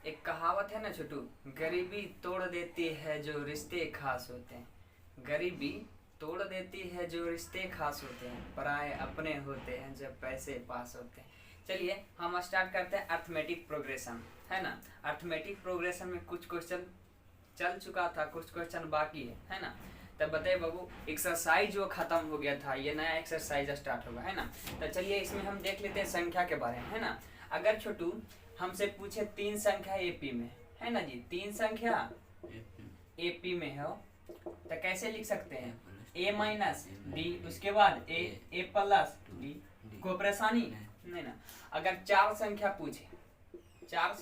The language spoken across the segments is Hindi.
एक कहावत है ना छोटू, गरीबी तोड़ देती है जो रिश्ते खास होते हैं। गरीबी तोड़ देती है जो रिश्ते खास होते हैं, पराए अपने होते हैं जब पैसे पास होते हैं। चलिए हम स्टार्ट करते हैं अर्थमेटिक प्रोग्रेशन, है ना। अर्थमेटिक प्रोग्रेशन में कुछ क्वेश्चन चल चुका था, कुछ क्वेश्चन बाकी है ना। तब बताइए बाबू, एक्सरसाइज जो खत्म हो गया था, ये नया एक्सरसाइज स्टार्ट होगा, है ना। तो चलिए इसमें हम देख लेते हैं संख्या के बारे में, है ना। अगर छोटू हमसे पूछे तीन संख्या एपी में, है ना जी, तीन संख्या एपी में हो तो कैसे लिख सकते हैं? ए माइनस डी, उसके बाद ए प्लस डी। कोई परेशानी नहीं ना। अगर चार संख्या पूछे, चार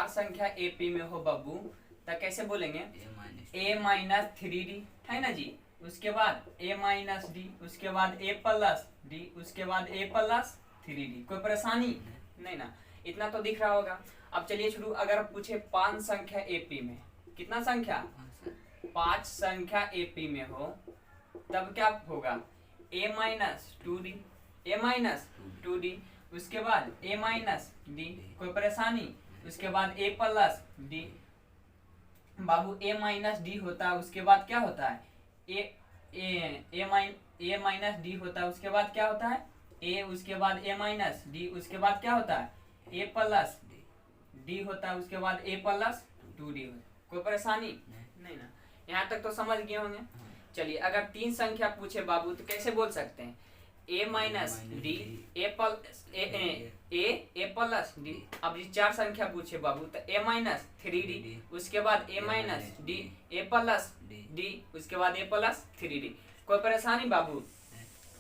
संख्या एपी में हो बाबू, तो कैसे बोलेंगे? ए माइनस थ्री डी, है ना जी। उसके बाद ए माइनस डी, उसके बाद ए प्लस डी, उसके बाद ए प्लस थ्री डी। कोई परेशानी नहीं ना, इतना तो दिख रहा होगा। अब चलिए शुरू, अगर पूछे पांच संख्या एपी में, कितना संख्या? पांच संख्या एपी में हो तब क्या होगा? ए माइनस टू डी, ए माइनस टू डी, उसके बाद ए माइनस डी। कोई परेशानी? उसके बाद ए प्लस डी। बाबू ए माइनस डी होता है, उसके बाद क्या होता है? ए माइनस डी होता है, उसके बाद क्या होता है? ए, उसके बाद ए माइनस डी, उसके बाद क्या होता है? ए प्लस डी होता है, उसके बाद ए प्लस टू डी होता है। कोई परेशानी नहीं ना, यहाँ तक तो समझ गए होंगे। चलिए अगर तीन संख्या पूछे बाबू तो कैसे बोल सकते हैं? ए माइनस डी, ए प्लस डी। अब ये चार संख्या पूछे बाबू तो ए माइनस थ्री डी, उसके बाद ए माइनस डी, ए प्लस डी, उसके बाद ए प्लस थ्री डी। कोई परेशानी बाबू?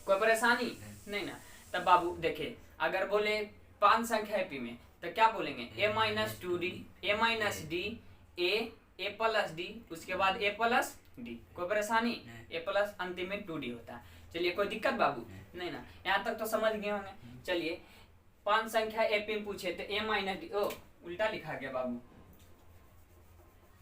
कोई परेशानी नहीं ना। तब बाबू देखे, अगर बोले पांच संख्या एपी में तो क्या बोलेंगे? ए माइनस टू डी, ए माइनस डी, ए प्लस डी, उसके बाद ए प्लस डी। कोई परेशानी? ए प्लस अंतिम में टू डी होता है। चलिए कोई दिक्कत बाबू नहीं ना, यहाँ तक तो समझ गए होंगे। चलिए पांच संख्या एपी में पूछे तो ए माइनस डी, ओ उल्टा लिखा गया बाबू।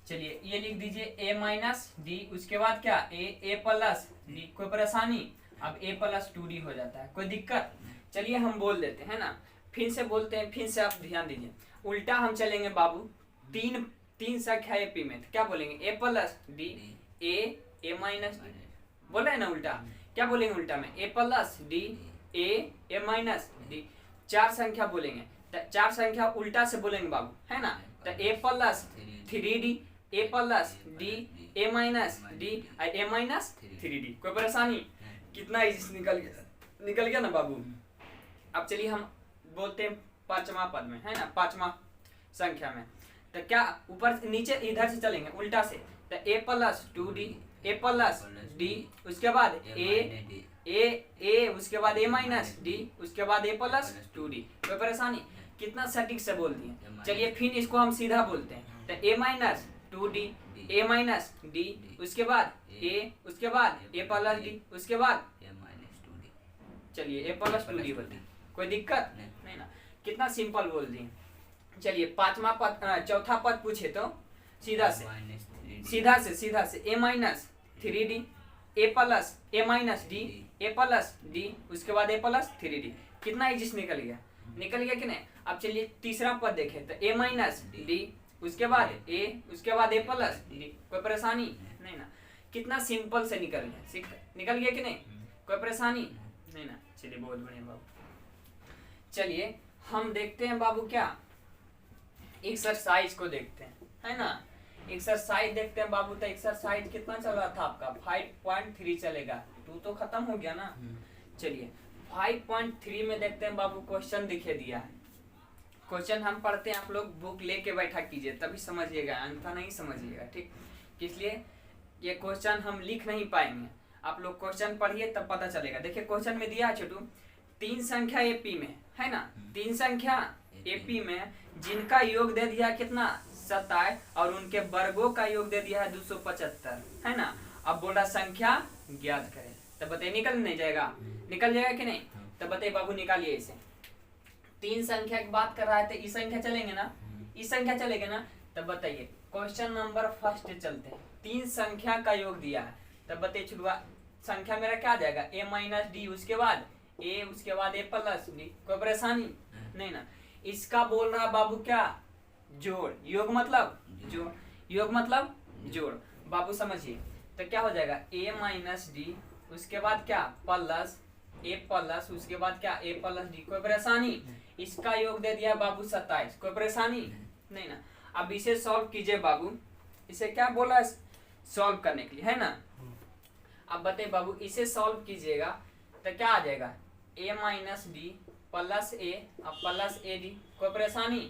चलिए ये लिख दीजिए ए माइनस डी, उसके बाद क्या? ए प्लस डी। कोई परेशानी? अब ए प्लस टू डी हो जाता है, कोई दिक्कत? चलिए हम बोल देते हैं ना, फिर से बोलते हैं, फिर से आप ध्यान दीजिए। उल्टा हम चलेंगे बाबू, तीन संख्या एपी में तो क्या बोलेंगे? ए प्लस डी, ए माइनस डी। बोल रहे हैं ना उल्टा, क्या बोलेंगे उल्टा में? ए प्लस डी, ए माइनस डी। चार संख्या बोलेंगे तो चार संख्या उल्टा से बोलेंगे बाबू, है ना। तो ए प्लस थ्री डी, ए प्लस डी, ए माइनस डी, ए माइनस थ्री डी। कोई परेशानी? कितना इजी निकल गया ना बाबू। अब चलिए हम बोलते हैं पांचवा पद में, है ना, पांचवा संख्या में। तो क्या ऊपर नीचे इधर से चलेंगे उल्टा से, तो ए प्लस टू डी, ए प्लस डी, उसके बाद ए, उसके बाद ए माइनस डी, उसके बाद ए प्लस टू डी। कोई परेशानी? कितना सटीक से बोल दिए। चलिए फिर इसको हम सीधा बोलते हैं, तो ए माइनस टू डी, ए माइनस डी, उसके बाद ए, उसके बाद ए प्लस डी, उसके बाद चलिए ए प्लस टू डी बोलते हैं। कोई दिक्कत नहीं ना, कितना सिंपल बोल दिए। चलिए पांचवा पद, चौथा पद पूछे तो सीधा से ए माइनस थ्री डी, ए प्लस ए माइनस डी, ए प्लस डी, उसके बाद ए प्लस थ्री डी। कितना इजी निकल गया कि नहीं। अब चलिए तीसरा पद देखे तो ए माइनस डी, उसके बाद ए, उसके बाद ए प्लस डी। कोई परेशानी नहीं ना, कितना सिंपल से निकल गया कि नहीं। कोई परेशानी नहीं ना। चलिए बहुत बढ़िया बाबू। चलिए हम देखते हैं बाबू क्या, एक्सरसाइज को देखते हैं, है ना। एक्सरसाइज देखते हैं बाबू। तो एक्सरसाइज कितना चल रहा था आपका? 5.3 चलेगा, 2 तो खत्म हो गया ना। चलिए 5.3 में देखते हैं बाबू, क्वेश्चन दिखे दिया है। क्वेश्चन हम पढ़ते हैं, आप लोग बुक लेके बैठा कीजिए तभी समझिएगा, अन्यथा नहीं समझिएगा, ठीक। इसलिए ये क्वेश्चन हम लिख नहीं पाएंगे, आप लोग क्वेश्चन पढ़िए तब पता चलेगा। देखिए क्वेश्चन में दिया है छोटू, तीन संख्या एपी में, है ना, तीन संख्या एपी में जिनका योग दे दिया कितना? 27, और उनके वर्गों का योग दे दिया है 275, है ना। अब बोला संख्या ज्ञात करें, तब बताइए निकल नहीं जाएगा? निकल जाएगा कि नहीं? तब बताइए बाबू निकालिए इसे। तीन संख्या की बात कर रहा है तो इस संख्या चलेंगे ना, इस संख्या चलेंगे ना। तब बताइए क्वेश्चन नंबर फर्स्ट चलते हैं। तीन संख्या का योग दिया है, तब बताइए शुरुआत संख्या मेरा क्या आ जाएगा? ए माइनस डी, उसके बाद ए, उसके बाद ए प्लस डी। कोई परेशानी नहीं ना। इसका बोल रहा बाबू क्या, जोड़। योग मतलब जोड़, योग मतलब जोड़। बाबू समझिए, तो क्या हो जाएगा a माइनस डी, उसके बाद क्या प्लस a प्लस, उसके बाद क्या a प्लस डी। कोई परेशानी? इसका योग दे दिया बाबू 27, कोई परेशानी नहीं ना। अब इसे सॉल्व कीजिए बाबू, इसे क्या बोला है सॉल्व करने के लिए, है ना। अब बताइए बाबू, इसे सॉल्व कीजिएगा तो क्या आ जाएगा a माइनस डी प्लस ए अब प्लस ए डी। कोई परेशानी?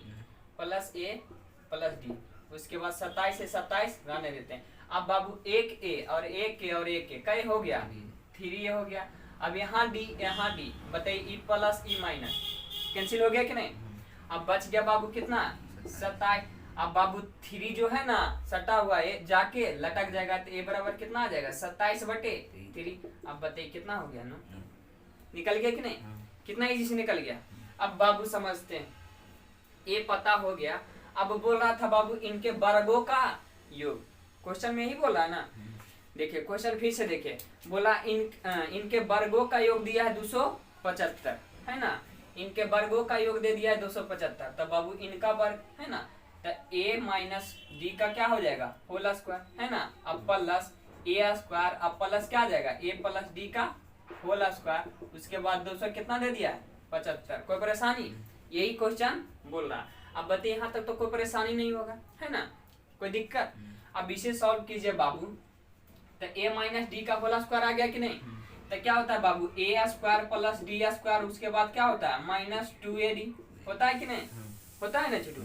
प्लस ए प्लस डी, उसके बाद 27 से 27 रहने देते हैं। अब बाबू एक ए और एक ए और एक ए कई हो गया 3 हो गया। अब यहाँ डी यहाँ डी, बताइए E plus E minus cancel हो गया कि नहीं। अब बच गया बाबू कितना 27। अब बाबू 3 जो है ना सटा हुआ है जाके लटक जाएगा तो ए बराबर कितना आ जाएगा 27/3। अब बताइए कितना हो गया ना, निकल गया कि नहीं, कितना इजी से निकल गया। अब बाबू समझते हैं, ए पता हो गया। अब बोल रहा था बाबू इनके वर्गों का योग, क्वेश्चन में ही बोला ना। देखिए क्वेश्चन फिर से देखिए, बोला इनके वर्गों का योग दिया है 275, है ना। इनके वर्गों का योग दे दिया है 275, तब बाबू इनका वर्ग है ना, तो a माइनस डी का क्या हो जाएगा होल स्क्वायर, है ना। अब प्लस a स्क्वायर, अब प्लस क्या आ जाएगा a प्लस डी का होल स्क्वायर, उसके बाद 200 कितना दे दिया है 75। कोई परेशानी? यही क्वेश्चन बोल रहा। अब बताइए यहाँ तक तो कोई परेशानी नहीं होगा, है ना, कोई दिक्कत। अब इसे सॉल्व कीजिए बाबू, तो a माइनस डी का होल स्क्वायर आ गया कि नहीं। तो क्या होता है बाबू a square plus D square, उसके बाद क्या होता है माइनस 2ad होता है कि नहीं, होता है ना छोटू।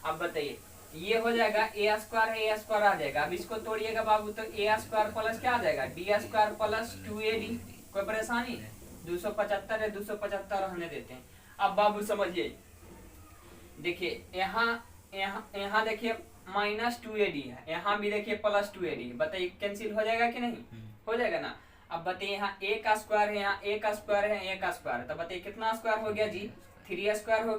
अब बताइए ये हो जाएगा a स्क्वायर आ जाएगा। अब इसको तोड़िएगा बाबू, तो a स्क्वायर प्लस क्या आ जाएगा डी स्क्वायर प्लस 2ad। कोई परेशानी? 275 है, 275 रहने देते हैं। अब बाबू समझिए, देखिए यहाँ देखिए माइनस 2ad है, यहाँ भी देखिए प्लस 2ad। बताइए कैंसिल हो जाएगा कि नहीं, हो जाएगा ना। अब बताइए यहाँ a का स्क्वायर है, यहाँ a का स्क्वायर है, a का स्क्वायर, तो बताइए कितना स्क्वायर हो गया जी 3 स्क्वायर हो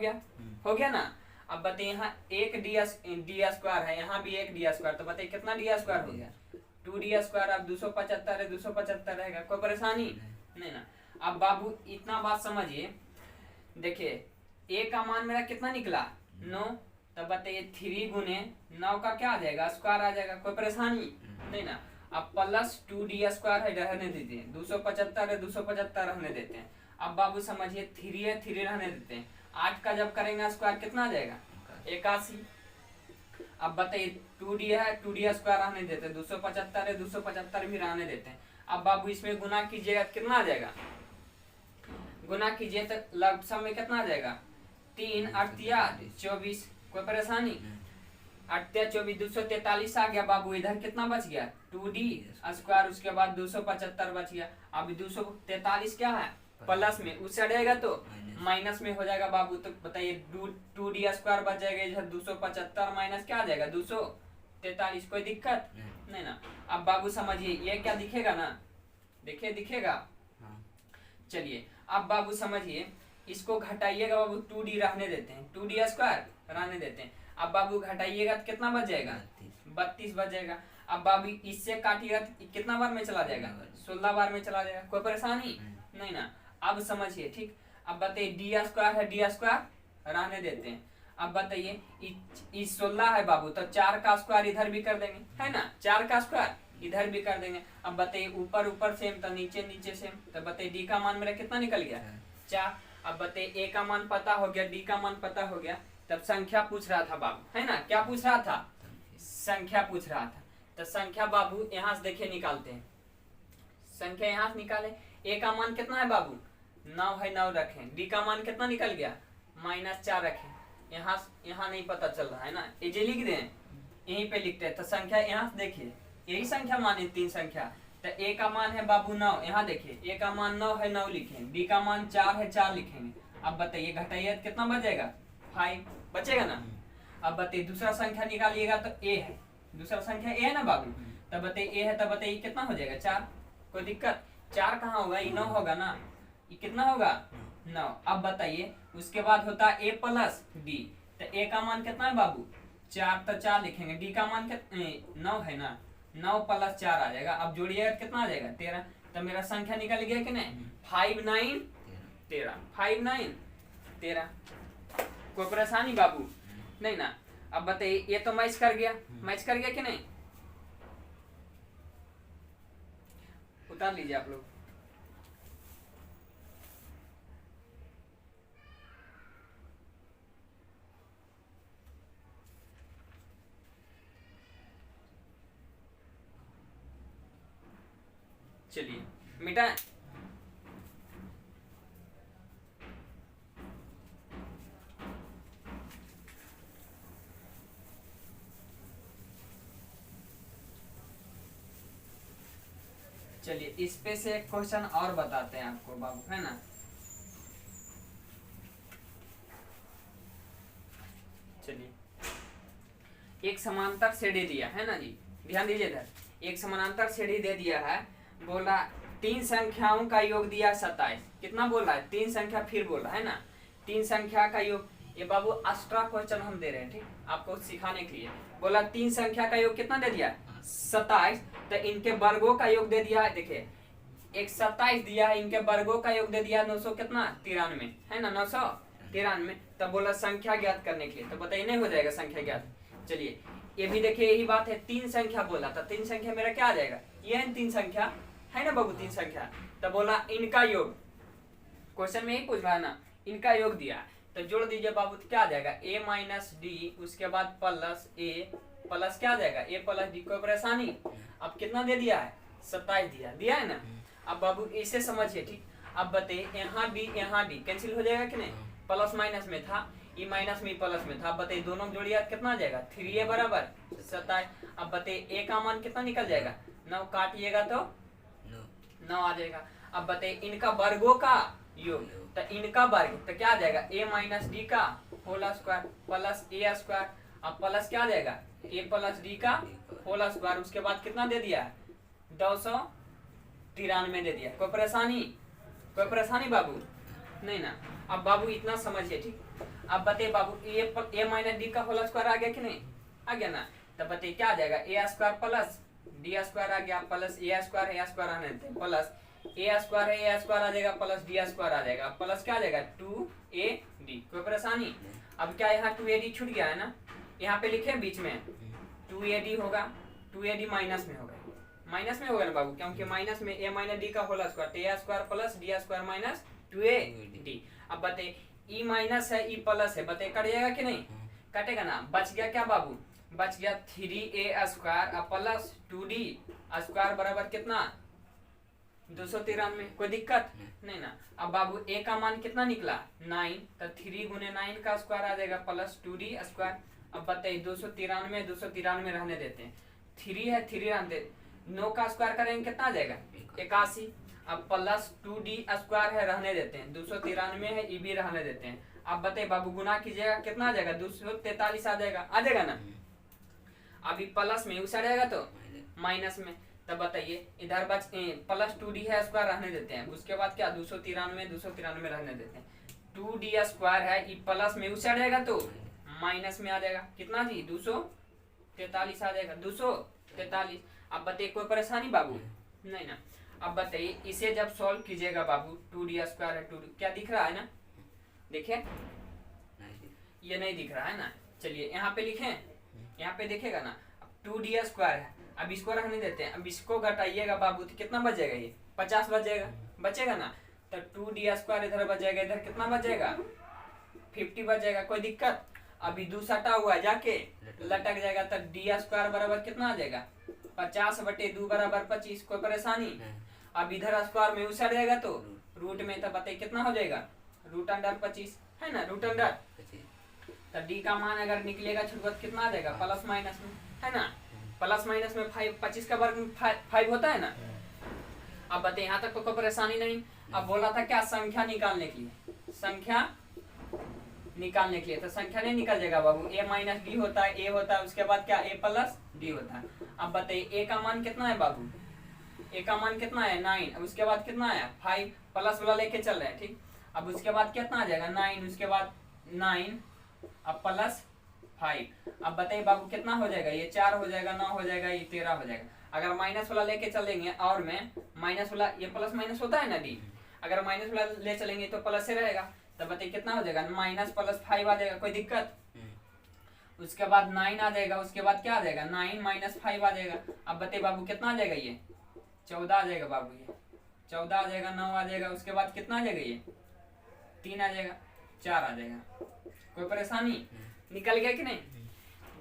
गया ना। अब बताइए यहाँ एक डी स्क्वायर है, यहाँ भी एक डी स्क्वायर, तो बताइए कितना डी स्क्वायर हो गया 2d स्क्वायर। अब 275 है, 275 रहेगा। कोई परेशानी नहीं ना। अब बाबू इतना बात समझिए, देखिए a का मान मेरा कितना निकला 9, तब बताइए 3 गुने 9 का क्या आ जाएगा स्क्वायर आ जाएगा। कोई परेशानी नहीं ना। अब प्लस 2d स्क्वायर है, रहने देते हैं। 275 है, 275 रहने देते हैं। अब बाबू समझिए 3 है, 3 रहने देते हैं। 8 का जब करेंगे स्क्वायर कितना आ जाएगा 81। अब बताइए 2d है, 2d स्क्वायर रहने देते हैं। 275 है, 275 भी रहने देते हैं। अब बाबू इसमें गुना कीजिएगा कितना आ जाएगा, गुना कीजिए तो लमसम में कितना आ जाएगा 3 8 24। कोई परेशानी? 8 24 243 आ गया बाबू। इधर कितना बच गया 2d स्क्वायर, उसके बाद 275 बच गया। अब 243 क्या है प्लस में, उससे हटेगा तो माइनस में हो जाएगा बाबू। तो बताइए 2d स्क्वायर बच जाएगा इधर 275 माइनस क्या आ जाएगा 243। कोई दिक्कत नहीं ना। अब बाबू समझिए ये क्या दिखेगा ना, देखिए दिखेगा। चलिए अब बाबू समझिए, इसको घटाइएगा बाबू 2d रहने देते हैं, 2d स्क्वायर रहने देते हैं। अब बाबू घटाइएगा तो कितना बच जाएगा 32 बच जाएगा। अब बाबू इससे काटिएगा तो कितना बार में चला जाएगा 16 बार में चला जाएगा। कोई परेशानी नहीं ना। अब समझिए ठीक। अब बताइए डी स्क्वायर है, डी स्क्वायर रहने देते हैं। अब बताइए इस 16 है बाबू, तो 4 का स्क्वायर इधर भी कर देंगे, है ना, 4 का स्क्वायर इधर भी कर देंगे। अब बताइए ऊपर ऊपर सेम तो नीचे नीचे सेम, तो बताइए डी का मान मेरा कितना निकल गया 4। अब बताइए ए का मान पता हो गया, डी का मान पता हो गया, तब संख्या पूछ रहा था बाबू, है ना। क्या पूछ रहा था, संख्या पूछ रहा था। तो संख्या बाबू यहाँ से देखिए निकालते हैं, संख्या यहाँ से निकाले। ए का मान कितना है बाबू 9 है, 9 रखें। डी का मान कितना निकल गया -4 रखें। यहाँ नहीं पता चल रहा है ना, ये लिख दें, यहीं पे लिखते हैं। तो संख्या यहाँ से देखिए, यही संख्या माने 3 संख्या। तो ए का मान है बाबू 9, यहाँ देखिए ए का मान 9 है, 9 लिखें। डी का मान 4 है, 4 लिखेंगे। अब बताइए घटाइए कितना बचेगा 5 बचेगा ना। अब बताइए दूसरा संख्या निकालिएगा तो ए है, दूसरा संख्या ए है ना बाबू। तब बताइए ए है, तब बताइए कितना हो जाएगा 4। कोई दिक्कत? 4 कहाँ होगा, ये 9 होगा ना, ये कितना होगा 9। अब बताइए उसके बाद होता है ए प्लस डी। तो ए का मान कितना है बाबू 4, तो 4 लिखेंगे। डी का मान 9 है ना, 9 + 4 आ जाएगा। अब जोड़िएगा कितना आ जाएगा 13। तो मेरा संख्या निकल गया कि नहीं 5 9 13, 5 9 13। कोई परेशानी बाबू? नहीं ना। अब बताइए, ये तो मैच कर गया, मैच कर गया कि नहीं? उतार लीजिए आप लोग। चलिए मिटाएं। चलिए इस पे से एक क्वेश्चन और बताते हैं आपको बाबू, है ना। चलिए एक समांतर सीढ़ी दिया है ना जी, ध्यान दीजिए इधर। एक समानांतर सीढ़ी दे दिया है, बोला 3 संख्याओं का योग दिया 27। कितना बोल रहा है? 3 संख्या, फिर बोल रहा है ना 3 संख्या का योग। ये बाबू एक्स्ट्रा क्वेश्चन हम दे रहे हैं, ठीक, आपको सिखाने के लिए। बोला 3 संख्या का योग कितना दे दिया? 27। तो इनके वर्गों का योग दे दिया है, देखिए एक 27 दिया है, इनके वर्गों का योग दे दिया 900 कितना 93, है ना 993। तब बोला संख्या ज्ञात करने के लिए, तो बताइए नहीं हो जाएगा संख्या ज्ञात। चलिए ये भी देखिए यही बात है, 3 संख्या बोला था, 3 संख्या मेरा क्या आ जाएगा? ये है 3 संख्या, है ना बाबू 3 संख्या। तो बोला इनका योग, क्वेश्चन में ही पूछ रहा है ना, इनका योग दिया तो जोड़ दीजिए बाबू, तो क्या आ जाएगा? a माइनस डी, उसके बाद प्लस a प्लस क्या आ जाएगा? a plus D. कोई परेशानी? अब कितना दे दिया है? 27 दिया है ना। अब बाबू इसे समझिए, ठीक। अब बताइए यहाँ डी कैंसिल हो जाएगा कि नहीं? प्लस माइनस में था, ई माइनस में प्लस में था। अब बताइए दोनों जोड़िए कितना आ जाएगा? 3a बराबर 27। अब बताइए a का मान कितना निकल जाएगा? 9, काटिएगा तो 9 आ जाएगा। अब बताइए इनका वर्गों का योग, तो इनका वर्ग तो क्या आ जाएगा? a माइनस डी का whole square plus a square. अब प्लस क्या आ जाएगा? a प्लस डी का होल स्क्वायर। उसके बाद कितना दे दिया? 293 दे दिया। कोई परेशानी? कोई परेशानी बाबू? नहीं ना। अब बाबू इतना समझिए, ठीक। अब बताइए बाबू a माइनस डी का होल स्क्वायर आ गया कि नहीं? आ गया ना। तब बताइए क्या आ जाएगा? a square plus D square आ गया, प्लस a स्क्वायर आने देते हैं, प्लस a स्क्वायर है, a स्क्वायर आ जाएगा, प्लस डी स्क्वायर आ जाएगा, प्लस क्या आ जाएगा? 2ad। कोई परेशानी? अब क्या यहाँ 2ad छूट गया है ना, यहाँ पे लिखे बीच में 2ad होगा, 2ad माइनस में होगा, माइनस में होगा ना बाबू, क्योंकि माइनस में a माइनस डी का होल स्क्वायर, तो a square plus D square minus 2ad। अब बताइए ई माइनस है, ई प्लस है, बताइए कट जाएगा कि नहीं? कटेगा ना। बच गया क्या बाबू? बच गया 3a square plus 2d square बराबर कितना? 293। कोई दिक्कत नहीं ना। अब बाबू a का मान कितना निकला? 9, तो 3 गुने 9 का स्क्वायर आ जाएगा प्लस 2d स्क्वायर। अब बताइए 293 रहने देते हैं, 3 है 3 रहने देते, 9 का स्क्वायर करेंगे कितना आ जाएगा? 81। अब प्लस 2d स्क्वायर है, रहने देते हैं, 293 है, ई भी रहने देते हैं। अब बताइए बाबू गुना कीजिएगा कितना आ जाएगा? 243 आ जाएगा ना। अभी प्लस में उस आ जाएगा तो माइनस में, तब बताइए इधर बच प्लस 2d है स्क्वायर रहने देते हैं, उसके बाद क्या 293 रहने देते हैं, 2d स्क्वायर है, ई प्लस में उस आ जाएगा तो माइनस में आ जाएगा, कितना जी? 243 आ जाएगा, 243। अब बताइए कोई परेशानी बाबू? नहीं ना। अब बताइए इसे जब सॉल्व कीजिएगा बाबू, 2d स्क्वायर है, 2d क्या दिख रहा है ना, देखिए ये नहीं दिख रहा है ना। चलिए यहाँ पे लिखें, यहाँ पे देखेगा ना 2d स्क्वायर है। अब इसको रखने देते हैं, अब इसको घटाइएगा बाबू तो कितना बच जाएगा? ये 50 बचेगा ना। तो 2d स्क्वायर इधर बच जाएगा, इधर कितना बच जाएगा? 50 बच जाएगा। कोई दिक्कत? अभी 2 सटा हुआ है, जाके लटक जाएगा, तो d स्क्वायर बराबर कितना आ जाएगा? 50/2 बराबर 25। कोई परेशानी? अब इधर स्क्वायर में उसड़ जाएगा तो रूट में, तो बताइए कितना हो जाएगा? √25 है ना, √25। तो डी का मान अगर निकलेगा छुटवत कितना आ जाएगा? प्लस माइनस में, है ना, प्लस माइनस में 5, 25 का वर्ग 5 होता है ना। अब बताइए यहाँ तक तो कोई परेशानी नहीं। अब बोला था क्या? संख्या निकालने के लिए, संख्या निकालने के लिए, तो संख्या नहीं निकल जाएगा बाबू, a माइनस डी होता है, a होता है, उसके बाद क्या? a प्लस डी होता है। अब बताइए a का मान कितना है बाबू? a का मान कितना है? 9। अब उसके बाद कितना है? 5, प्लस वाला लेके चल रहे हैं, ठीक। अब उसके बाद कितना आ जाएगा? 9, उसके बाद 9 अब प्लस 5। अब बताइए बाबू कितना हो जाएगा? ये 4 हो जाएगा, 9 हो जाएगा, ये 13 हो जाएगा। अगर माइनस वाला लेके चलेंगे, और में माइनस वाला, ये प्लस माइनस होता है ना डी, अगर माइनस वाला ले चलेंगे तो प्लस से रहेगा, तब बताइए कितना हो जाएगा, माइनस प्लस 5 आ जाएगा, कोई दिक्कत। उसके बाद 9 आ जाएगा, उसके बाद क्या आ जाएगा 9 माइनस 5 आ जाएगा। अब बताइए बाबू कितना आ जाएगा, ये 14 आ जाएगा बाबू, ये 14 आ जाएगा, 9 आ जाएगा, उसके बाद कितना आ जाएगा, ये 3 आ जाएगा, 4 आ जाएगा। कोई परेशानी, निकल गया कि नहीं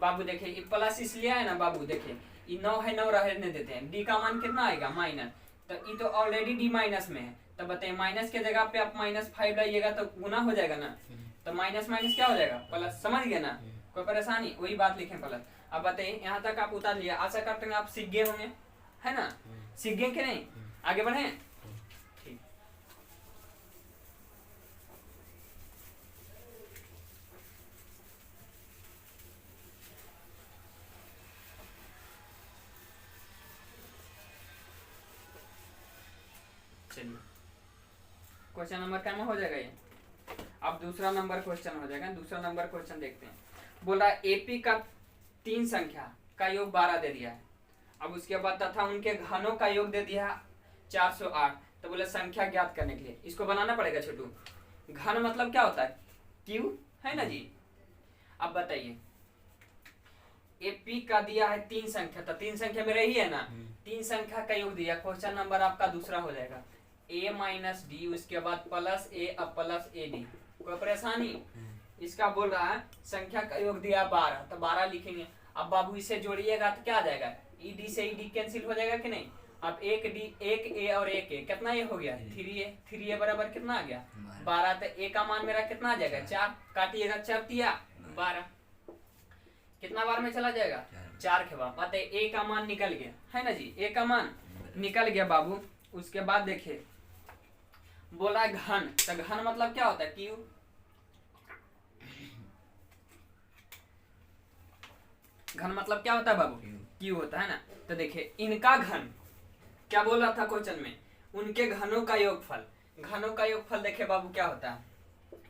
बाबू। देखिए ये प्लस इसलिए है ना बाबू, देखिए ये 9 है, 9 रहने देते हैं, डी का मान कितना आएगा माइनस, तो ये तो ऑलरेडी डी माइनस में है, तो बताइए माइनस के जगह पे आप -5 लाइएगा तो गुना हो जाएगा ना, तो माइनस माइनस क्या हो जाएगा प्लस, समझ गए ना। कोई परेशानी, वही बात लिखें प्लस। अब बताइए यहाँ तक आप उतार लिया, आशा करते हैं आप सीख गए होंगे, है ना, सीख गए कि नहीं, आगे बढ़े। ठीक, चलिए क्वेश्चन नंबर क्या में हो जाएगा ये, अब दूसरा नंबर क्वेश्चन हो जाएगा। दूसरा नंबर क्वेश्चन देखते हैं। बोला एपी का 3 संख्या का योग 12 दे दिया है, अब उसके बाद तथा उनके घनों का योग दे दिया 408, तो बोले संख्या ज्ञात करने के लिए इसको बनाना पड़ेगा छोटू। घन मतलब क्या होता है, क्यू, है ना जी। अब बताइए एपी का दिया है 3 संख्या, तो 3 संख्या में रही है ना, 3 संख्या का योग दिया, क्वेश्चन नंबर आपका दूसरा हो जाएगा a माइनस डी, उसके बाद प्लस ए अब प्लस ए डी। कोई परेशानी, इसका बोल रहा है संख्या का योग दिया 12, तो 12 लिखेंगे। अब बाबू इसे जोड़िएगा तो क्या आ जाएगा, ई डी से ई डी कैंसिल हो जाएगा कि नहीं। अब एक डी, एक ए और एक ए, कितना ये हो गया 3a, 3a बराबर कितना आ गया 12, तो ए का मान मेरा कितना आ जाएगा 4, काटिएगा 4 दिया 12, कितना बार में चला जाएगा 4 के बाद। बताइए ए का मान निकल गया, है ना जी, ए का मान निकल गया बाबू। उसके बाद देखिए बोला घन, तो घन मतलब क्या होता है, क्यू। घन मतलब क्या होता है बाबू, क्यू होता है ना। तो देखिए इनका घन क्या बोल रहा था क्वेश्चन में, उनके घनों का योगफल, घनों का योगफल देखिए बाबू क्या होता है,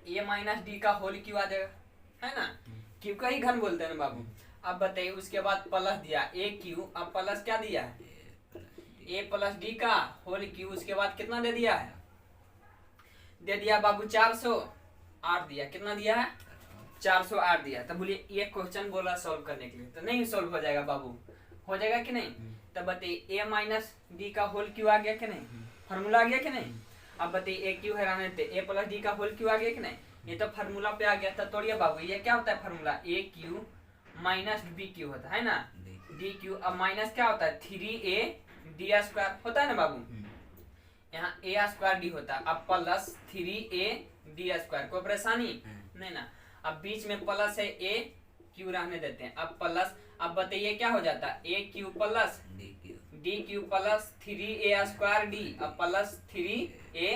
ए माइनस डी का होल क्यू आ जाएगा, है ना, क्यू का ही घन बोलते हैं ना बाबू। अब बताइए उसके बाद प्लस दिया ए क्यू, अब प्लस क्या दिया है ए प्लस डी का होल क्यू, उसके बाद कितना दे दिया है, दे दिया बाबू 408 दिया, कितना दिया है 408 दिया। तब बोलिए ये क्वेश्चन बोला सॉल्व करने के लिए, तो नहीं सॉल्व हो जाएगा बाबू, हो जाएगा कि नहीं। तब बताइए ए माइनस डी का होल क्यू आ गया कि नहीं, फार्मूला आ गया कि नहीं। अब बताइए ए क्यू है, ए प्लस डी का होल क्यू आ गया कि नहीं, ये तो फार्मूला पे आ गया। तो तोड़िए बाबू, ये क्या होता है फार्मूला, ए क्यू माइनस बी क्यू होता है ना, डी क्यू। अब माइनस क्या होता है 3a डी स्क्वायर होता है ना बाबू, यहाँ ए स्क्वायर डी होता है, अब प्लस 3a डी स्क्वायर। कोई परेशानी नहीं ना। अब बीच में प्लस है, ए क्यू रहने देते हैं, अब प्लस। अब बताइए क्या हो जाता है A cube plus D cube plus 3a square D, अब प्लस 3a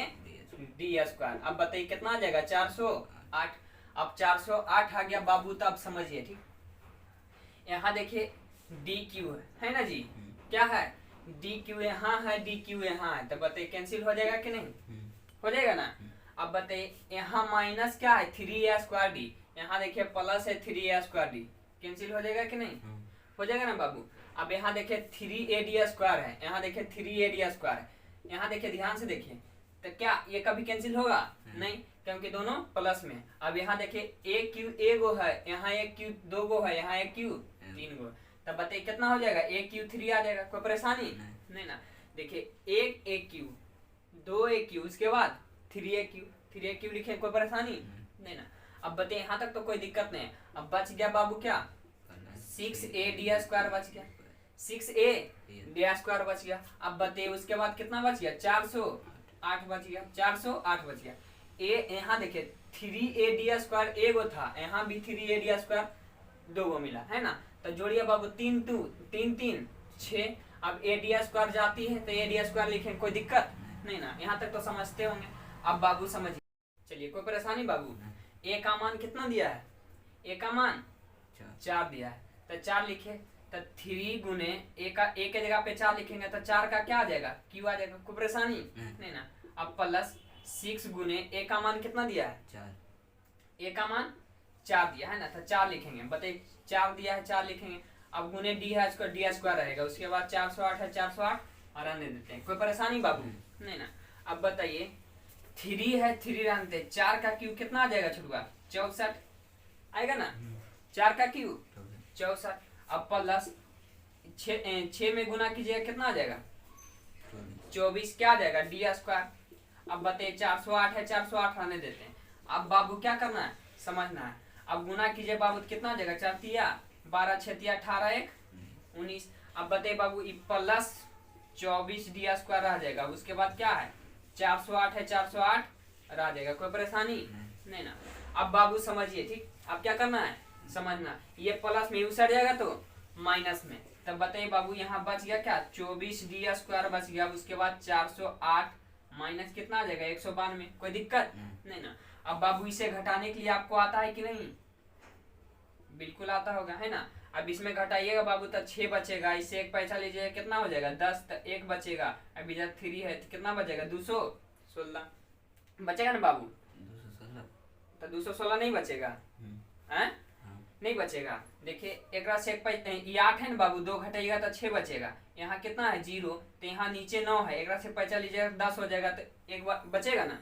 डी स्क्वायर। अब बताइए कितना आ जाएगा 408। अब 408 आ गया बाबू, तो अब समझिए ठीक। यहाँ देखिए डी क्यू है ना जी, क्या है डी क्यू यहाँ है, डी क्यू यहाँ है, तो बताइए कैंसिल हो जाएगा कि नहीं, हो जाएगा ना। अब बताइए यहाँ माइनस क्या है 3a स्क्वायर डी, यहाँ देखिए प्लस है 3a स्क्वायर डी, कैंसिल हो जाएगा कि नहीं, हो जाएगा ना बाबू। अब यहाँ देखिए 3a स्क्वायर है, यहाँ देखिए 3a स्क्वायर है, यहाँ देखिए ध्यान से देखिए, तो क्या ये कभी कैंसिल होगा नहीं, क्योंकि दोनों प्लस में। अब यहाँ देखिए ए क्यू ए गो है, यहाँ एक क्यू 2 गो है, यहाँ एक क्यू 3 गो, तब बताइए कितना हो जाएगा ए क्यू 3 आ जाएगा। कोई परेशानी नहीं ना। देखिए एक ए क्यू 2 ए क्यू, उसके बाद 3a क्यू लिखे, कोई परेशानी नहीं ना। अब बताइए यहाँ तक तो कोई दिक्कत नहीं है। अब बच गया बाबू क्या 6a डी स्क्वायर बच गया, 6a डी स्क्वायर बच गया। अब बताइए उसके बाद कितना बच गया 408 बच गया, 408 बच गया। ए यहाँ देखिए 3a डी स्क्वायर एगो था, यहाँ भी 3a डी स्क्वायर 2 गो मिला है ना, तो जोड़िए बाबू 3 3 6। अब ए डी स्क्वायर जाती है तो ए डी स्क्वायर लिखें, कोई दिक्कत नहीं ना, यहाँ तक तो समझते होंगे। अब बाबू समझिए, चलिए कोई परेशानी बाबू। ए का मान कितना दिया है, ए का मान 4 दिया है, तो 4 लिखे, तो 3 गुने ए का, ए के जगह पे 4 लिखेंगे तो 4 का क्या आ जाएगा क्यू आ जाएगा, कोई परेशानी नहीं ना। अब प्लस 6 गुने ए का मान कितना दिया है 4, ए का मान 4 दिया है ना, तो 4 लिखेंगे। बताइए 4 दिया है 4 लिखेंगे। अब गुने डी है स्क्वायर, डी स्क्वायर रहेगा, उसके बाद 408 है 408 और आने देते हैं, कोई परेशानी बाबू नहीं ना। अब बताइए 3 है, 3 जानते, 4 का क्यूब कितना आ जाएगा छुटुआ? 64 आएगा ना। 4 का क्यूब 64। अब प्लस 6 में गुना कीजिएगा कितना आ जाएगा? 24। क्या आ जाएगा? D square. अब बताइए 408 है, 408 आने देते हैं। अब बाबू क्या करना है? समझना है। अब गुना कीजिए बाबू तो कितना आ जाएगा? 4 तिया 12, 6 तिया 18, 1 19। अब बताइए बाबू प्लस 24 डी स्क्वायर आ जाएगा। उसके बाद क्या है? 408 है, 408 आ जाएगा। कोई परेशानी नहीं ना। अब बाबू समझिए, ठीक। अब क्या करना है? समझना। ये प्लस में उतर जाएगा तो माइनस में, तब बताइए बाबू यहाँ बच गया क्या? 24 डी स्क्वायर बच गया। उसके बाद 408 माइनस कितना आ जाएगा? 192। कोई दिक्कत नहीं ना। अब बाबू इसे घटाने के लिए आपको आता है कि नहीं? बिल्कुल आता होगा, है ना। अब इसमें घटाइएगा बाबू तो 6 बचेगा। इससे 1 पैसा लीजिएगा कितना हो जाएगा? 10। तो 1 बचेगा। अब इधर 3 है तो कितना बचेगा? 216 बचेगा ना बाबू? 216 तो 216 नहीं बचेगा है? नहीं बचेगा। देखिए एक से 1 ये 8 है ना बाबू, 2 घटाइएगा तो 6 बचेगा। यहाँ कितना है? 0। तो यहाँ नीचे 9 है, एक से पैसा लीजिएगा 10 हो जाएगा तो 1 बचेगा ना।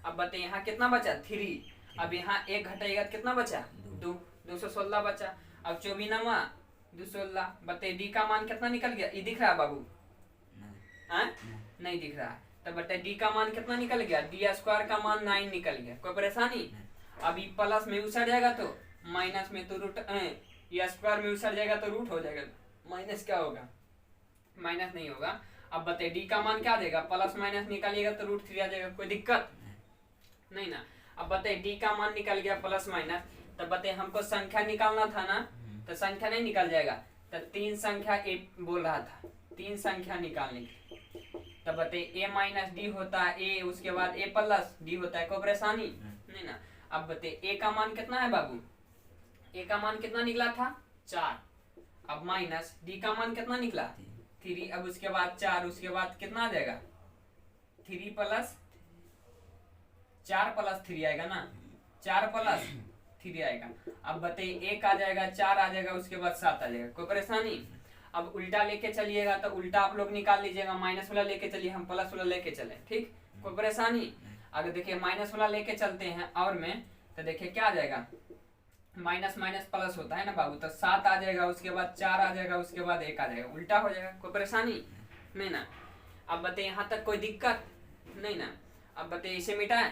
अब बताइए यहाँ कितना बचा? 3। अब यहाँ 1 घटाइएगा तो कितना बचा? 2। 216 बचा। अब 24 216। बताइए डी का मान कितना निकल गया? ये दिख रहा है बाबू? नहीं दिख रहा है। तो बताइए डी का मान कितना निकल गया? डी स्क्वायर का मान 9 निकल गया। कोई परेशानी? अब ये प्लस में उतर जाएगा तो माइनस में तो रूट, ये स्क्वायर में उतर जाएगा तो रूट हो जाएगा। माइनस क्या होगा? माइनस नहीं होगा। अब बताइए डी का मान क्या देगा? प्लस माइनस निकालिएगा तो √3 आ जाएगा। कोई दिक्कत नहीं ना। अब बताइए डी का मान निकल गया प्लस माइनस, तब बताइए हमको संख्या निकालना था ना, तो संख्या नहीं निकल जाएगा। तो 3 संख्या ए बोल रहा था, 3 संख्या निकालने की। तब बताइए a माइनस डी होता है a, उसके बाद a प्लस डी होता है। कोई परेशानी नहीं ना। अब बताइए a का मान कितना है बाबू? a का मान कितना निकला था? 4। अब माइनस d का मान कितना निकला? 3। अब उसके बाद 4, उसके बाद कितना आ जाएगा? 3 प्लस 4 प्लस 3 आएगा ना। 4 प्लस 3 आएगा। अब बताइए 1 आ जाएगा, 4 आ जाएगा, उसके बाद 7 आ जाएगा। कोई परेशानी? अब उल्टा लेके चलिएगा तो उल्टा आप लोग निकाल लीजिएगा। माइनस वाला लेके चलिए, हम प्लस वाला लेके चले, ठीक। कोई परेशानी? अगर देखिए माइनस वाला लेके चलते हैं और में, तो देखिए क्या आ जाएगा? माइनस माइनस प्लस होता है ना बाबू, तो 7 आ जाएगा, उसके बाद 4 आ जाएगा, उसके बाद 1 आ जाएगा। उल्टा हो जाएगा। कोई परेशानी नहीं ना। अब बताइए यहाँ तक कोई दिक्कत नहीं ना। अब बताइए इसे मिटाएं,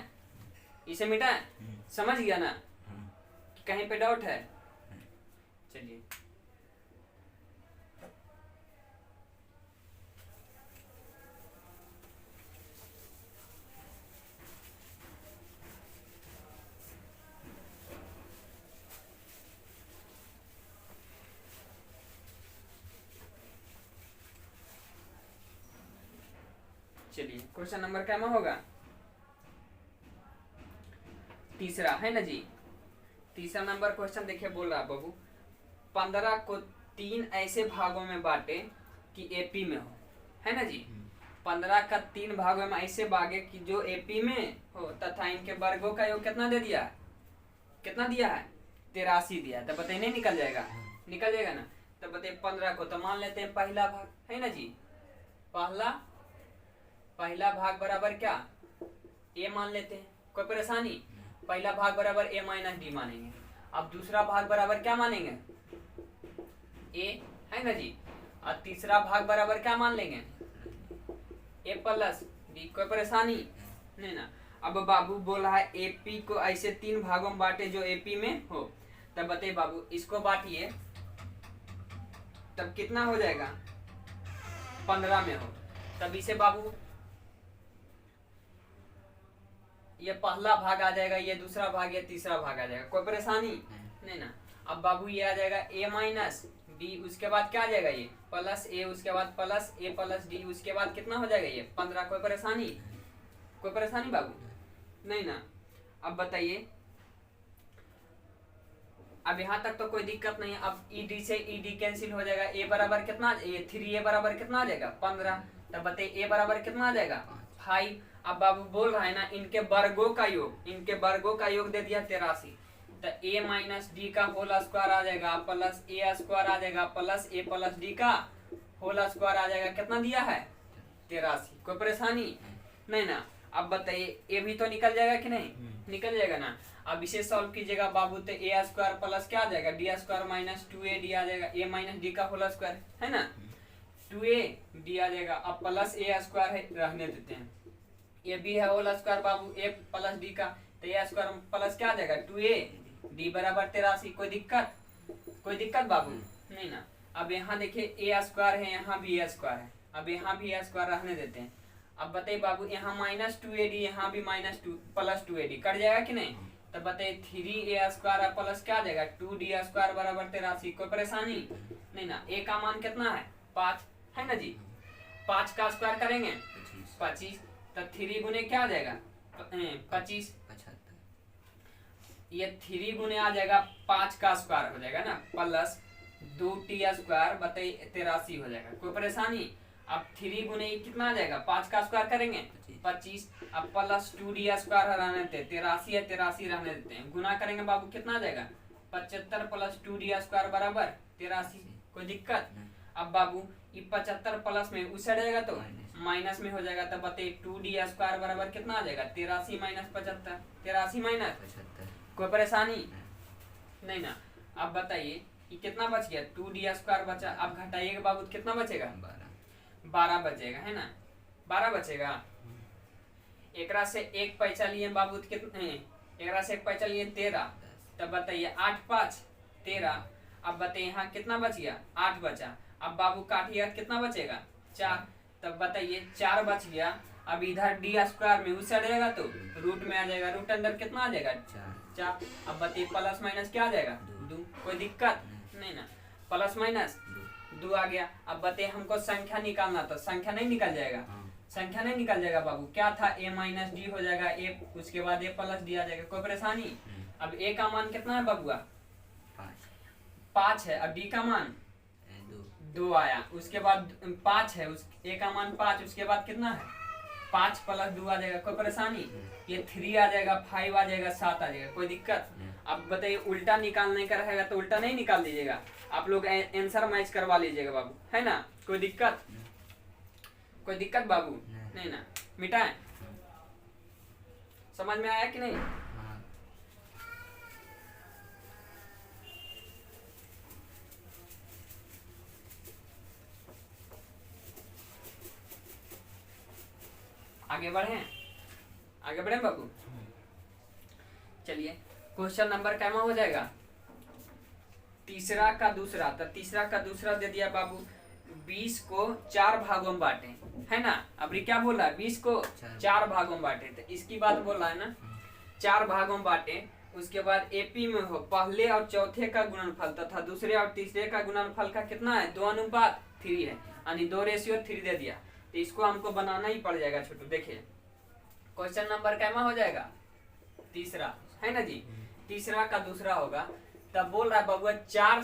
इसे मिटाएं। समझ गया ना? कहीं पे डाउट है? चलिए चलिए क्वेश्चन नंबर क्या में होगा? तीसरा है ना जी। तीसरा नंबर क्वेश्चन देखिए बोल रहा बाबू, 15 को 3 ऐसे भागों में बांटे कि एपी में हो, है ना जी। 15 का 3 भागों में ऐसे बांटे कि जो एपी में हो तथा इनके वर्गों का योग कितना दे दिया? कितना दिया है? 83 दिया। तो बताइए नहीं निकल जाएगा? निकल जाएगा ना। तो बताइए 15 को तो मान लेते हैं पहला भाग, है ना जी। पहला भाग बराबर क्या? ए मान लेते हैं। कोई परेशानी? पहला भाग बराबर a माइनस डी मानेंगे। अब दूसरा भाग बराबर क्या मानेंगे? a, है ना जी। और तीसरा भाग बराबर क्या मान लेंगे? a plus D. कोई परेशानी नहीं ना। अब बाबू बोला है एपी को ऐसे 3 भागों में बांटे जो एपी में हो। तब बताइए बाबू इसको बांटिए, तब कितना हो जाएगा? 15 में हो। तब इसे बाबू ये पहला भाग आ जाएगा, ये दूसरा भाग, ये तीसरा भाग आ जाएगा। कोई परेशानी नहीं ना। अब बाबू ये आ जाएगा a माइनस डी, उसके बाद क्या आ जाएगा? ये प्लस a, उसके बाद प्लस a प्लस डी, उसके बाद कितना हो जाएगा? ये 15। कोई परेशानी? कोई परेशानी बाबू नहीं ना। अब बताइए, अब यहाँ तक तो कोई दिक्कत नहीं है। अब ed से ed कैंसिल हो जाएगा। a बराबर कितना? 3a बराबर कितना आ जाएगा? 15। तब बताइए a बराबर कितना आ जाएगा? 5। अब बाबू बोल रहा है ना इनके वर्गों का योग, इनके वर्गों का योग दे दिया 83। तो a माइनस डी का होल स्क्वायर आ जाएगा, प्लस a स्क्वायर आ जाएगा, प्लस a प्लस डी का होल स्क्वायर आ जाएगा। कितना दिया है? 83। कोई परेशानी नहीं ना। अब बताइए ए भी तो निकल जाएगा कि नहीं, निकल जाएगा ना। अब इसे सॉल्व कीजिएगा बाबू तो ए स्क्वायर प्लस क्या आ जाएगा डी स्क्वायर माइनस 2ad आ जाएगा, ए माइनस डी का होल स्क्वायर है ना, 2ad आ जाएगा। अब प्लस ए स्क्वायर है रहने देते हैं, ये भी है होल स्क्वायर बाबू ए प्लस डी का, तो ए स्क्वायर प्लस क्या आ जाएगा 2ad बराबर 83। कोई दिक्कत, कोई दिक्कत बाबू नहीं ना। अब यहाँ देखिए ए स्क्वायर है, यहाँ भी ए स्क्वायर है, अब यहाँ भी ए स्क्वायर रहने देते हैं। अब बताइए बाबू यहाँ माइनस 2ad यहाँ भी माइनस प्लस 2ad कट जाएगा कि नहीं, तब बताइए 3a स्क्वायर प्लस क्या आ जाएगा 2d स्क्वायर बराबर 83। कोई परेशानी नहीं ना। a का मान कितना है 5 है ना जी, 5 का स्क्वायर करेंगे 25, तब 3 गुने क्या आ जाएगा 25, ये 3 गुने आ जाएगा 5 का स्क्वायर हो जाएगा ना प्लस 2t स्क्वायर बताइए 83 हो जाएगा। कोई परेशानी। अब 3 गुने कितना आ जाएगा 5 का स्क्वायर करेंगे 25, अब प्लस 2d स्क्वायर रहने देते 83 है 83 रहने देते हैं, गुना करेंगे बाबू कितना आ जाएगा 75 प्लस 2d स्क्वायर बराबर 83। कोई दिक्कत। अब बाबू ये 75 प्लस में उस साइड जाएगा तो माइनस में हो जाएगा, तब बताइए 2d स्क्वायर बराबर कितना आ जाएगा 83 माइनस 75, 83 माइनस। कोई परेशानी नहीं ना। अब बताइए ये कितना बच गया 2d स्क्वायर बचा, अब घटाइएगा बाबू कितना बचेगा 12 बचेगा है ना, 12 बचेगा। एकरा से एक पैसा लिए बाबू कितने, एकरा से एक पैसा लिए 13, तब बताइए 8 5 13। अब बताइए यहाँ कितना बच गया 8 बचा, अब बाबू काटिए कितना बचेगा 4, तब बताइए 4 बच गया। अब इधर डी स्क्वायर में उस साइड जाएगा तो रूट में आ जाएगा, रूट अंदर कितना आ जाएगा 4। अब बताइए प्लस माइनस क्या आ जाएगा 2। कोई दिक्कत नहीं ना, प्लस माइनस 2 आ गया। अब बताइए हमको संख्या निकालना, तो संख्या नहीं निकल जाएगा, संख्या नहीं निकल जाएगा बाबू, क्या था a माइनस डी हो जाएगा a, उसके बाद a प्लस डी आ जाएगा। कोई परेशानी। अब a का मान कितना है बाबूआ 5 है, अब d का मान 2 आया, उसके बाद 5 है, उस a का मान 5, उसके बाद कितना है 5 प्लस 2 आ जाएगा। कोई परेशानी। ये 3 आ जाएगा 5 आ जाएगा 7 आ जाएगा। कोई दिक्कत। अब बताइए उल्टा निकालने का रहेगा तो उल्टा नहीं निकाल दीजिएगा, आप लोग आंसर मैच करवा लीजिएगा बाबू है ना। कोई दिक्कत, कोई दिक्कत बाबू नहीं ना। मिटाएं, समझ में आया कि नहीं। आगे बढ़े, आगे बढ़े बाबू। चलिए क्वेश्चन नंबर कैमा हो जाएगा तीसरा का दूसरा, तो तीसरा का दूसरा दे दिया बाबू 20 को 4 भागों में बांटे है ना। अब ये क्या बोल रहा है 20 को 4 भागों में बांटे, तो इसकी बात बोल रहा है ना 4 भागों में बांटे। उसके बाद एपी में हो पहले और चौथे का गुणनफल तथा दूसरे और तीसरे का गुणनफल का कितना है 2:3 है, यानी 2:3 दे दिया, तो इसको हमको बनाना ही पड़ जाएगा छोटू। देखिए क्वेश्चन नंबर कैमा हो जाएगा तीसरा है ना जी, तीसरा का दूसरा होगा। तब बोल रहा है बाबू चार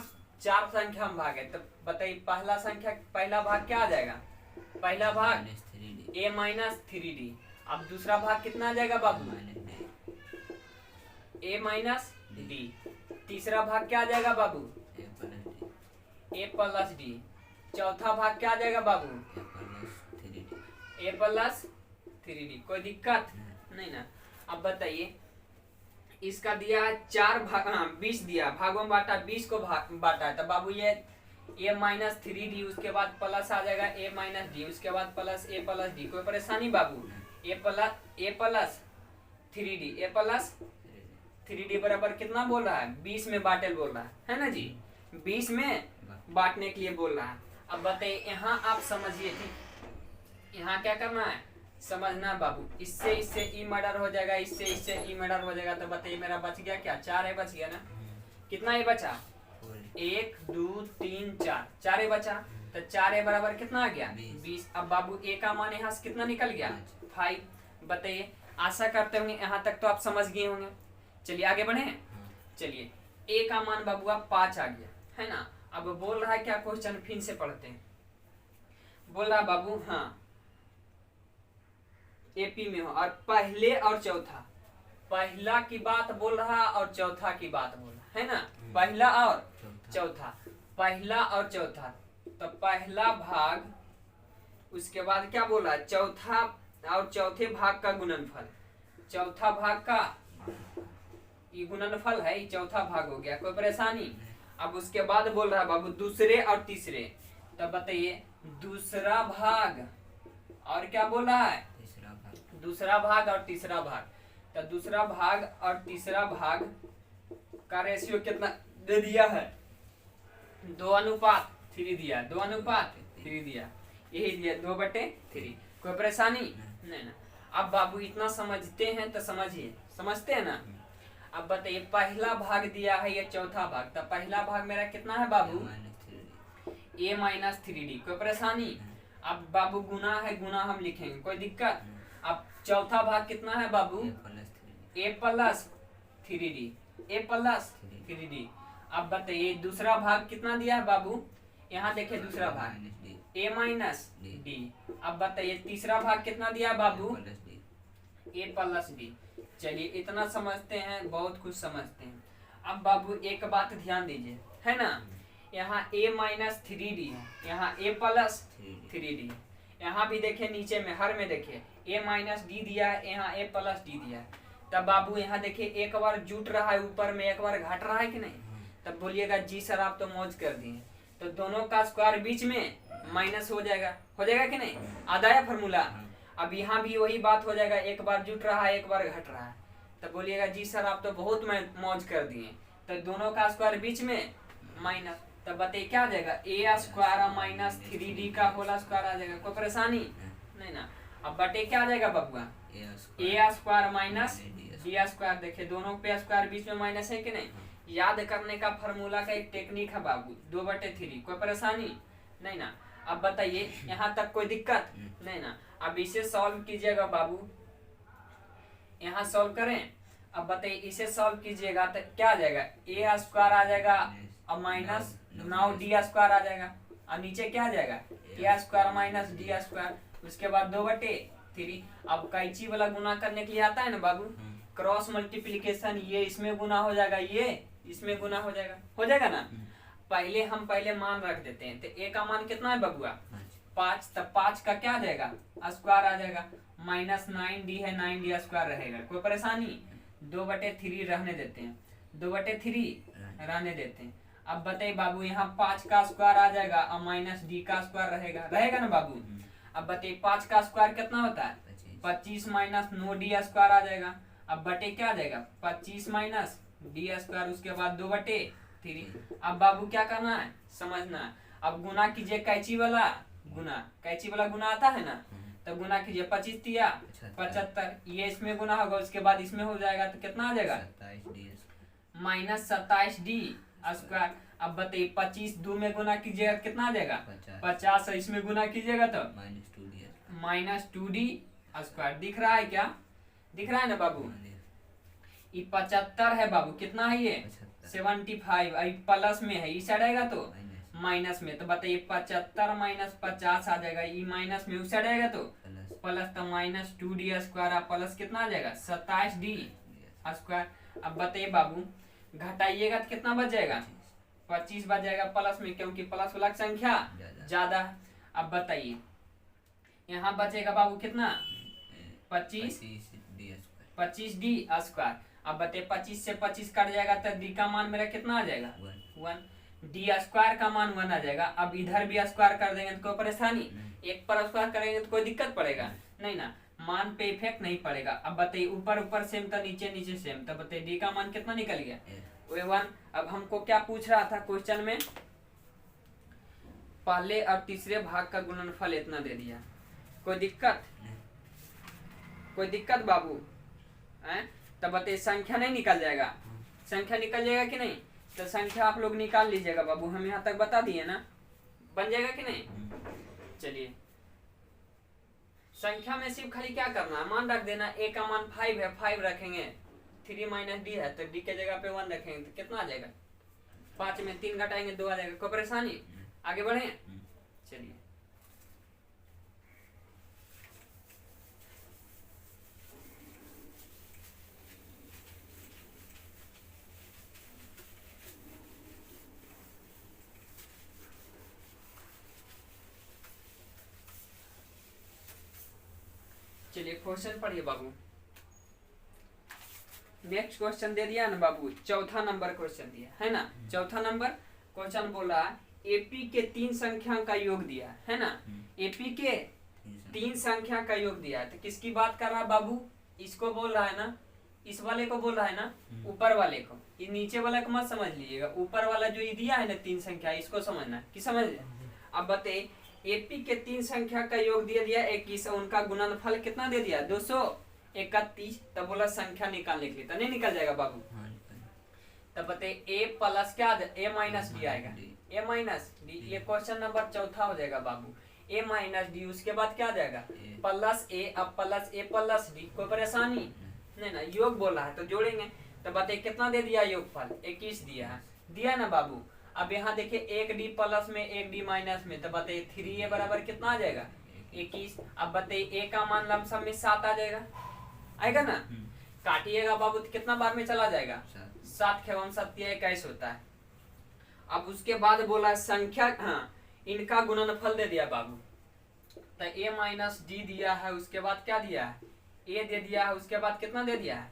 संख्या में भाग है, तो बताइए पहला भाग क्या आ जाएगा, पहला भाग a माइनस 3d। अब दूसरा भाग कितना आ जाएगा बाबू a माइनस d। तीसरा भाग क्या आ जाएगा बाबू a प्लस d। चौथा भाग क्या आ जाएगा बाबू a प्लस 3d। कोई दिक्कत नहीं ना। अब बताइए इसका दिया 4 भाग 20 दिया, भागों में बांटा 20 को बांटा है, तो बाबू ये a माइनस 3d, उसके बाद प्लस आ जाएगा a माइनस डी, उसके बाद प्लस a प्लस डी। कोई परेशानी बाबू a प्लस 3d बराबर कितना बोल रहा है 20 में बांटे बोल रहा है ना जी, 20 में बांटने के लिए बोल रहा है। अब बताइए यहाँ आप समझिए ठीक, यहाँ क्या करना है समझना बाबू। इससे ई मर्डर हो जाएगा, इससे ई मर्डर हो जाएगा, तो बताइए मेरा बच गया क्या 4 है, बच गया ना। कितना ये बचा 1 2 3 4, 4 बचा, तो 4 बराबर कितना आ गया 20। अब बाबू a का मान यहाँ से कितना निकल गया 5। बताइए आशा करते होंगे यहाँ तक तो आप समझ गए होंगे। चलिए आगे बढ़े। चलिए a का मान बाबू 5 आ गया है ना। अब बोल रहा है क्या क्वेश्चन फिर से पढ़ते हैं। बोल रहा बाबू हाँ एपी में हो और पहले और चौथा, पहला की बात बोल रहा और चौथा की बात बोल रहा है ना, पहला और चौथा, पहला और चौथा। तो पहला भाग उसके बाद क्या बोला चौथा और चौथे भाग का गुणनफल, चौथा भाग का ये गुणनफल है, ये चौथा भाग हो गया, कोई परेशानी। अब उसके बाद बोल रहा है बाबू दूसरे और तीसरे, तब बताइए दूसरा भाग और क्या बोल रहा है, दूसरा भाग और तीसरा भाग। तो दूसरा भाग और तीसरा भाग का रेशियो कितना दे दिया है, 2:3 दिया, 2:3 दिया, यही दिया 2/3। कोई परेशानी नहीं ना। अब बाबू इतना समझते हैं तो समझिए, समझते हैं ना। अब बताइए पहला भाग दिया है ये चौथा भाग, तो पहला भाग मेरा कितना है बाबू, a-3d। कोई परेशानी। अब बाबू गुना है, गुना हम लिखेंगे, कोई दिक्कत। अब चौथा भाग कितना है बाबू, a+3d, a+3d। अब बताइए दूसरा भाग कितना दिया है बाबू, यहाँ देखिए दूसरा भाग a-d। अब बताइए तीसरा भाग कितना दिया है बाबू, a+d। चलिए इतना समझते हैं, बहुत कुछ समझते हैं। अब बाबू एक बात ध्यान दीजिए, है ना, यहाँ a-3d है, यहाँ a+3d, यहाँ भी देखिए नीचे में हर में देखिए a-d दिया है, यहाँ a+d दिया है। तब बाबू यहाँ देखिए एक बार जुट रहा है ऊपर में, एक बार घट रहा है कि नहीं। तब बोलिएगा जी सर आप तो मौज कर दिए। तो दोनों का स्क्वायर बीच में माइनस हो जाएगा कि नहीं, आधा है फॉर्मूला। अब यहाँ भी वही बात हो जाएगा, एक बार जुट रहा है एक बार घट रहा है। तब बोलिएगा जी सर आप तो बहुत मौज कर दिए। तो दोनों का स्क्वायर बीच में माइनस, तब बताइए क्या आ जाएगा, a² - 3d का होल स्क्वायर आ जाएगा। कोई परेशानी नहीं ना। अब बटे क्या आ जाएगा बबुआ, a² - d²। देखिए दोनों पे स्क्वायर बीच में माइनस है कि नहीं। याद करने का फॉर्मूला का एक टेक्निक है बाबू, 2/3। कोई परेशानी नहीं ना। अब बताइए यहाँ तक कोई दिक्कत नहीं ना। अब इसे सॉल्व कीजिएगा बाबू, यहाँ सॉल्व करें। अब बताइए इसे सॉल्व कीजिएगा तो क्या आ जाएगा, a² आ जाएगा और माइनस 9d² आ जाएगा, और नीचे क्या आ जाएगा, a² - d²। उसके बाद 2/3। अब कैंची वाला गुना करने के लिए आता है ना बाबू, क्रॉस मल्टीप्लीकेशन, ये इसमें गुना हो जाएगा, ये इसमें गुना हो जाएगा ना। पहले हम मान रख देते हैं। तो a का मान कितना है बबुआ, 5। तब 5 का क्या आ जाएगा, स्क्वायर आ जाएगा, -9d है, 9d² रहेगा। कोई परेशानी, 2/3 रहने देते हैं, 2/3 रहने देते हैं। अब बताइए बाबू यहाँ 5 का स्क्वायर आ जाएगा और -d का स्क्वायर रहेगा ना बाबू। अब बताइए 5 का स्क्वायर कितना होता है, 25 - 9d² आ जाएगा। अब बटे क्या आ जाएगा, 25 - d², उसके बाद 2/3। अब बाबू क्या करना है, समझना है। अब गुना कीजिए कैंची वाला गुना आता है ना, तब गुना कीजिए, 25 दिया 75, ये इसमें गुना होगा, उसके बाद इसमें हो जाएगा, तो कितना आ जाएगा, -27d²। अब बताइए 25 2 में गुना कीजिएगा कितना आ जाएगा, 50, और इसमें गुना कीजिएगा तो -2d²। दिख रहा है क्या, दिख रहा है ना बाबू। ये 75 है बाबू, कितना है ये 75, प्लस में है, इस साइड आएगा तो माइनस में। तो बताइए 75 - 50 आ जाएगा, ये माइनस में, उस साइड आएगा तो प्लस, तो -2d², प्लस कितना आ जाएगा 27d²। अब बताइए बाबू घटाइएगा तो कितना बच जाएगा, 25 बच जाएगा प्लस में, क्योंकि प्लस वाला संख्या ज्यादा है। अब बताइए यहाँ बचेगा बाबू कितना, 25d²। अब बताइए 25 से 25 कट जाएगा तो d का मान मेरा कितना आ जाएगा, 1। d² का मान 1 आ जाएगा। अब इधर भी स्क्वायर कर देंगे तो कोई परेशानी, एक पर स्क्वायर करेंगे तो कोई दिक्कत पड़ेगा नहीं ना, मान पे इफेक्ट नहीं पड़ेगा। अब बताइए ऊपर सेम तो नीचे सेम, तो बताइए d का मान कितना निकल गया, 1। अब हमको क्या पूछ रहा था क्वेश्चन में, पहले और तीसरे भाग का गुणनफल इतना दे दिया। कोई दिक्कत बाबू हैं। तब बताइए संख्या नहीं निकल जाएगा, संख्या निकल जाएगा कि नहीं। तो संख्या आप लोग निकाल लीजिएगा बाबू, हम यहाँ तक बता दिए ना, बन जाएगा कि नहीं। चलिए संख्या में सिर्फ खाली क्या करना है, मान रख देना। a का मान 5 है, 5 रखेंगे, 3 - d है तो d के जगह पे 1 रखेंगे, तो कितना आ जाएगा, 5 में 3 घटाएंगे 2 आ जाएगा। कोई परेशानी, आगे बढ़े। चलिए चलिए क्वेश्चन पढ़िए बाबू। नेक्स्ट क्वेश्चन दे दिया ना बाबू, चौथा नंबर क्वेश्चन दिया है ना। चौथा नंबर क्वेश्चन बोला एपी के 3 संख्या का योग दिया है ना। एपी के 3 संख्या का योग दिया है, तो किसकी बात कर रहा है बाबू? इसको बोल रहा है ना, इस वाले को बोल रहा है ना, ऊपर वाले को। ये नीचे वाला को मत समझ लीजिएगा, ऊपर वाला जो ये दिया है ना 3 संख्या, इसको समझना है कि समझ लिया। अब बताइए एपी के 3 संख्या का योग दे दिया 21, उनका गुणनफल कितना दे दिया 231। तब बोला संख्या निकालने के लिए, तो नहीं निकल जाएगा बाबू। तब बताइए ए प्लस क्या, ए माइनस डी आएगा, ए माइनस डी। ये क्वेश्चन नंबर चौथा हो जाएगा बाबू। ए माइनस डी, उसके बाद क्या आ जाएगा प्लस ए, अब प्लस ए प्लस डी। कोई परेशानी नहीं ना, योग बोला है तो जोड़ेंगे। तो बताइए कितना दे दिया योगफल 21 दिया है, दिया ना बाबू। अब यहाँ देखिए 1 डी प्लस में 1 डी माइनस में, तो बताइए 3a बराबर कितना आ जाएगा 21। अब बताइए a का मान लमसम में 7 आ जाएगा, आएगा ना। काटिएगा बाबू तो कितना बार में चला जाएगा 7 खेवम 7 21 होता है। अब उसके बाद बोला संख्या, हाँ इनका गुणनफल दे दिया बाबू। तो a माइनस डी दिया है, उसके बाद क्या दिया है a दे दिया है, उसके बाद कितना दे दिया है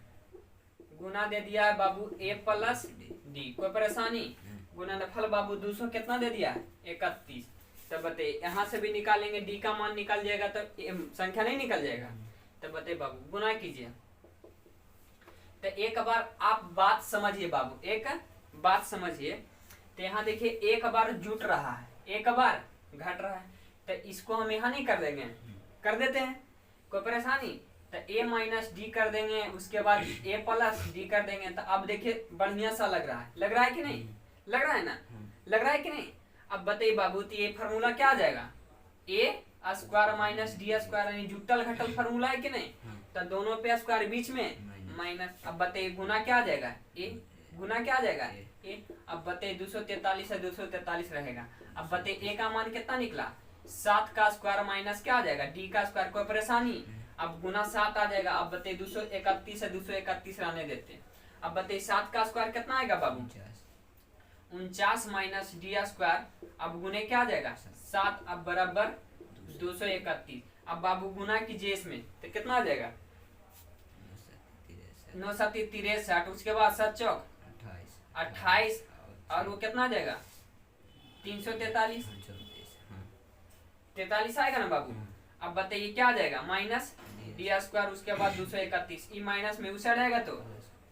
गुना दे दिया है बाबू a प्लस डी। कोई परेशानी? गुणनफल बाबू 200 कितना दे दिया है 31। तो बताइए यहाँ से भी निकालेंगे, डी का मान निकल जाएगा तो संख्या नहीं निकल जाएगा। तो बताइए बाबू गुना कीजिए। तो एक बार आप बात समझिए बाबू, एक बात समझिए। तो यहाँ देखिए एक बार जुट रहा है, एक बार घट रहा है, तो इसको हम यहाँ नहीं कर देंगे, कर देते हैं, कोई परेशानी। तो a माइनस डी कर देंगे, उसके बाद a प्लस डी कर देंगे। तो अब देखिए बढ़िया सा लग रहा है कि नहीं? लग रहा है ना, लग रहा है कि नहीं? अब बताइए बाबू तो ये फार्मूला क्या आ जाएगा a square minus D square, यानी जुटल घटल फार्मूला है कि नहीं? तो दोनों पे स्क्वायर बीच में माइनस। अब बताइए गुना क्या आ जाएगा a, गुना क्या आ जाएगा a। अब बताइए 243 है, 243 रहेगा। अब बताइए a का मान कितना निकला 7 का स्क्वायर माइनस क्या आ जाएगा डी का स्क्वायर। कोई परेशानी? अब गुना 7 आ जाएगा। अब बताइए 231 है, 231 रहने देते हैं। अब बताइए 7 का स्क्वायर कितना आएगा बाबू 49 माइनस डी स्क्वायर। अब गुने क्या आ जाएगा 7, अब बराबर 231। अब बाबू गुना कीजिए इसमें तो कितना आ जाएगा 9 7 63, उसके बाद 7 चौक 28, और वो कितना आ जाएगा 343, 43 आएगा ना बाबू। अब बताइए क्या आ जाएगा माइनस डी स्क्वायर, उसके बाद 231, ई माइनस में उसे रहेगा तो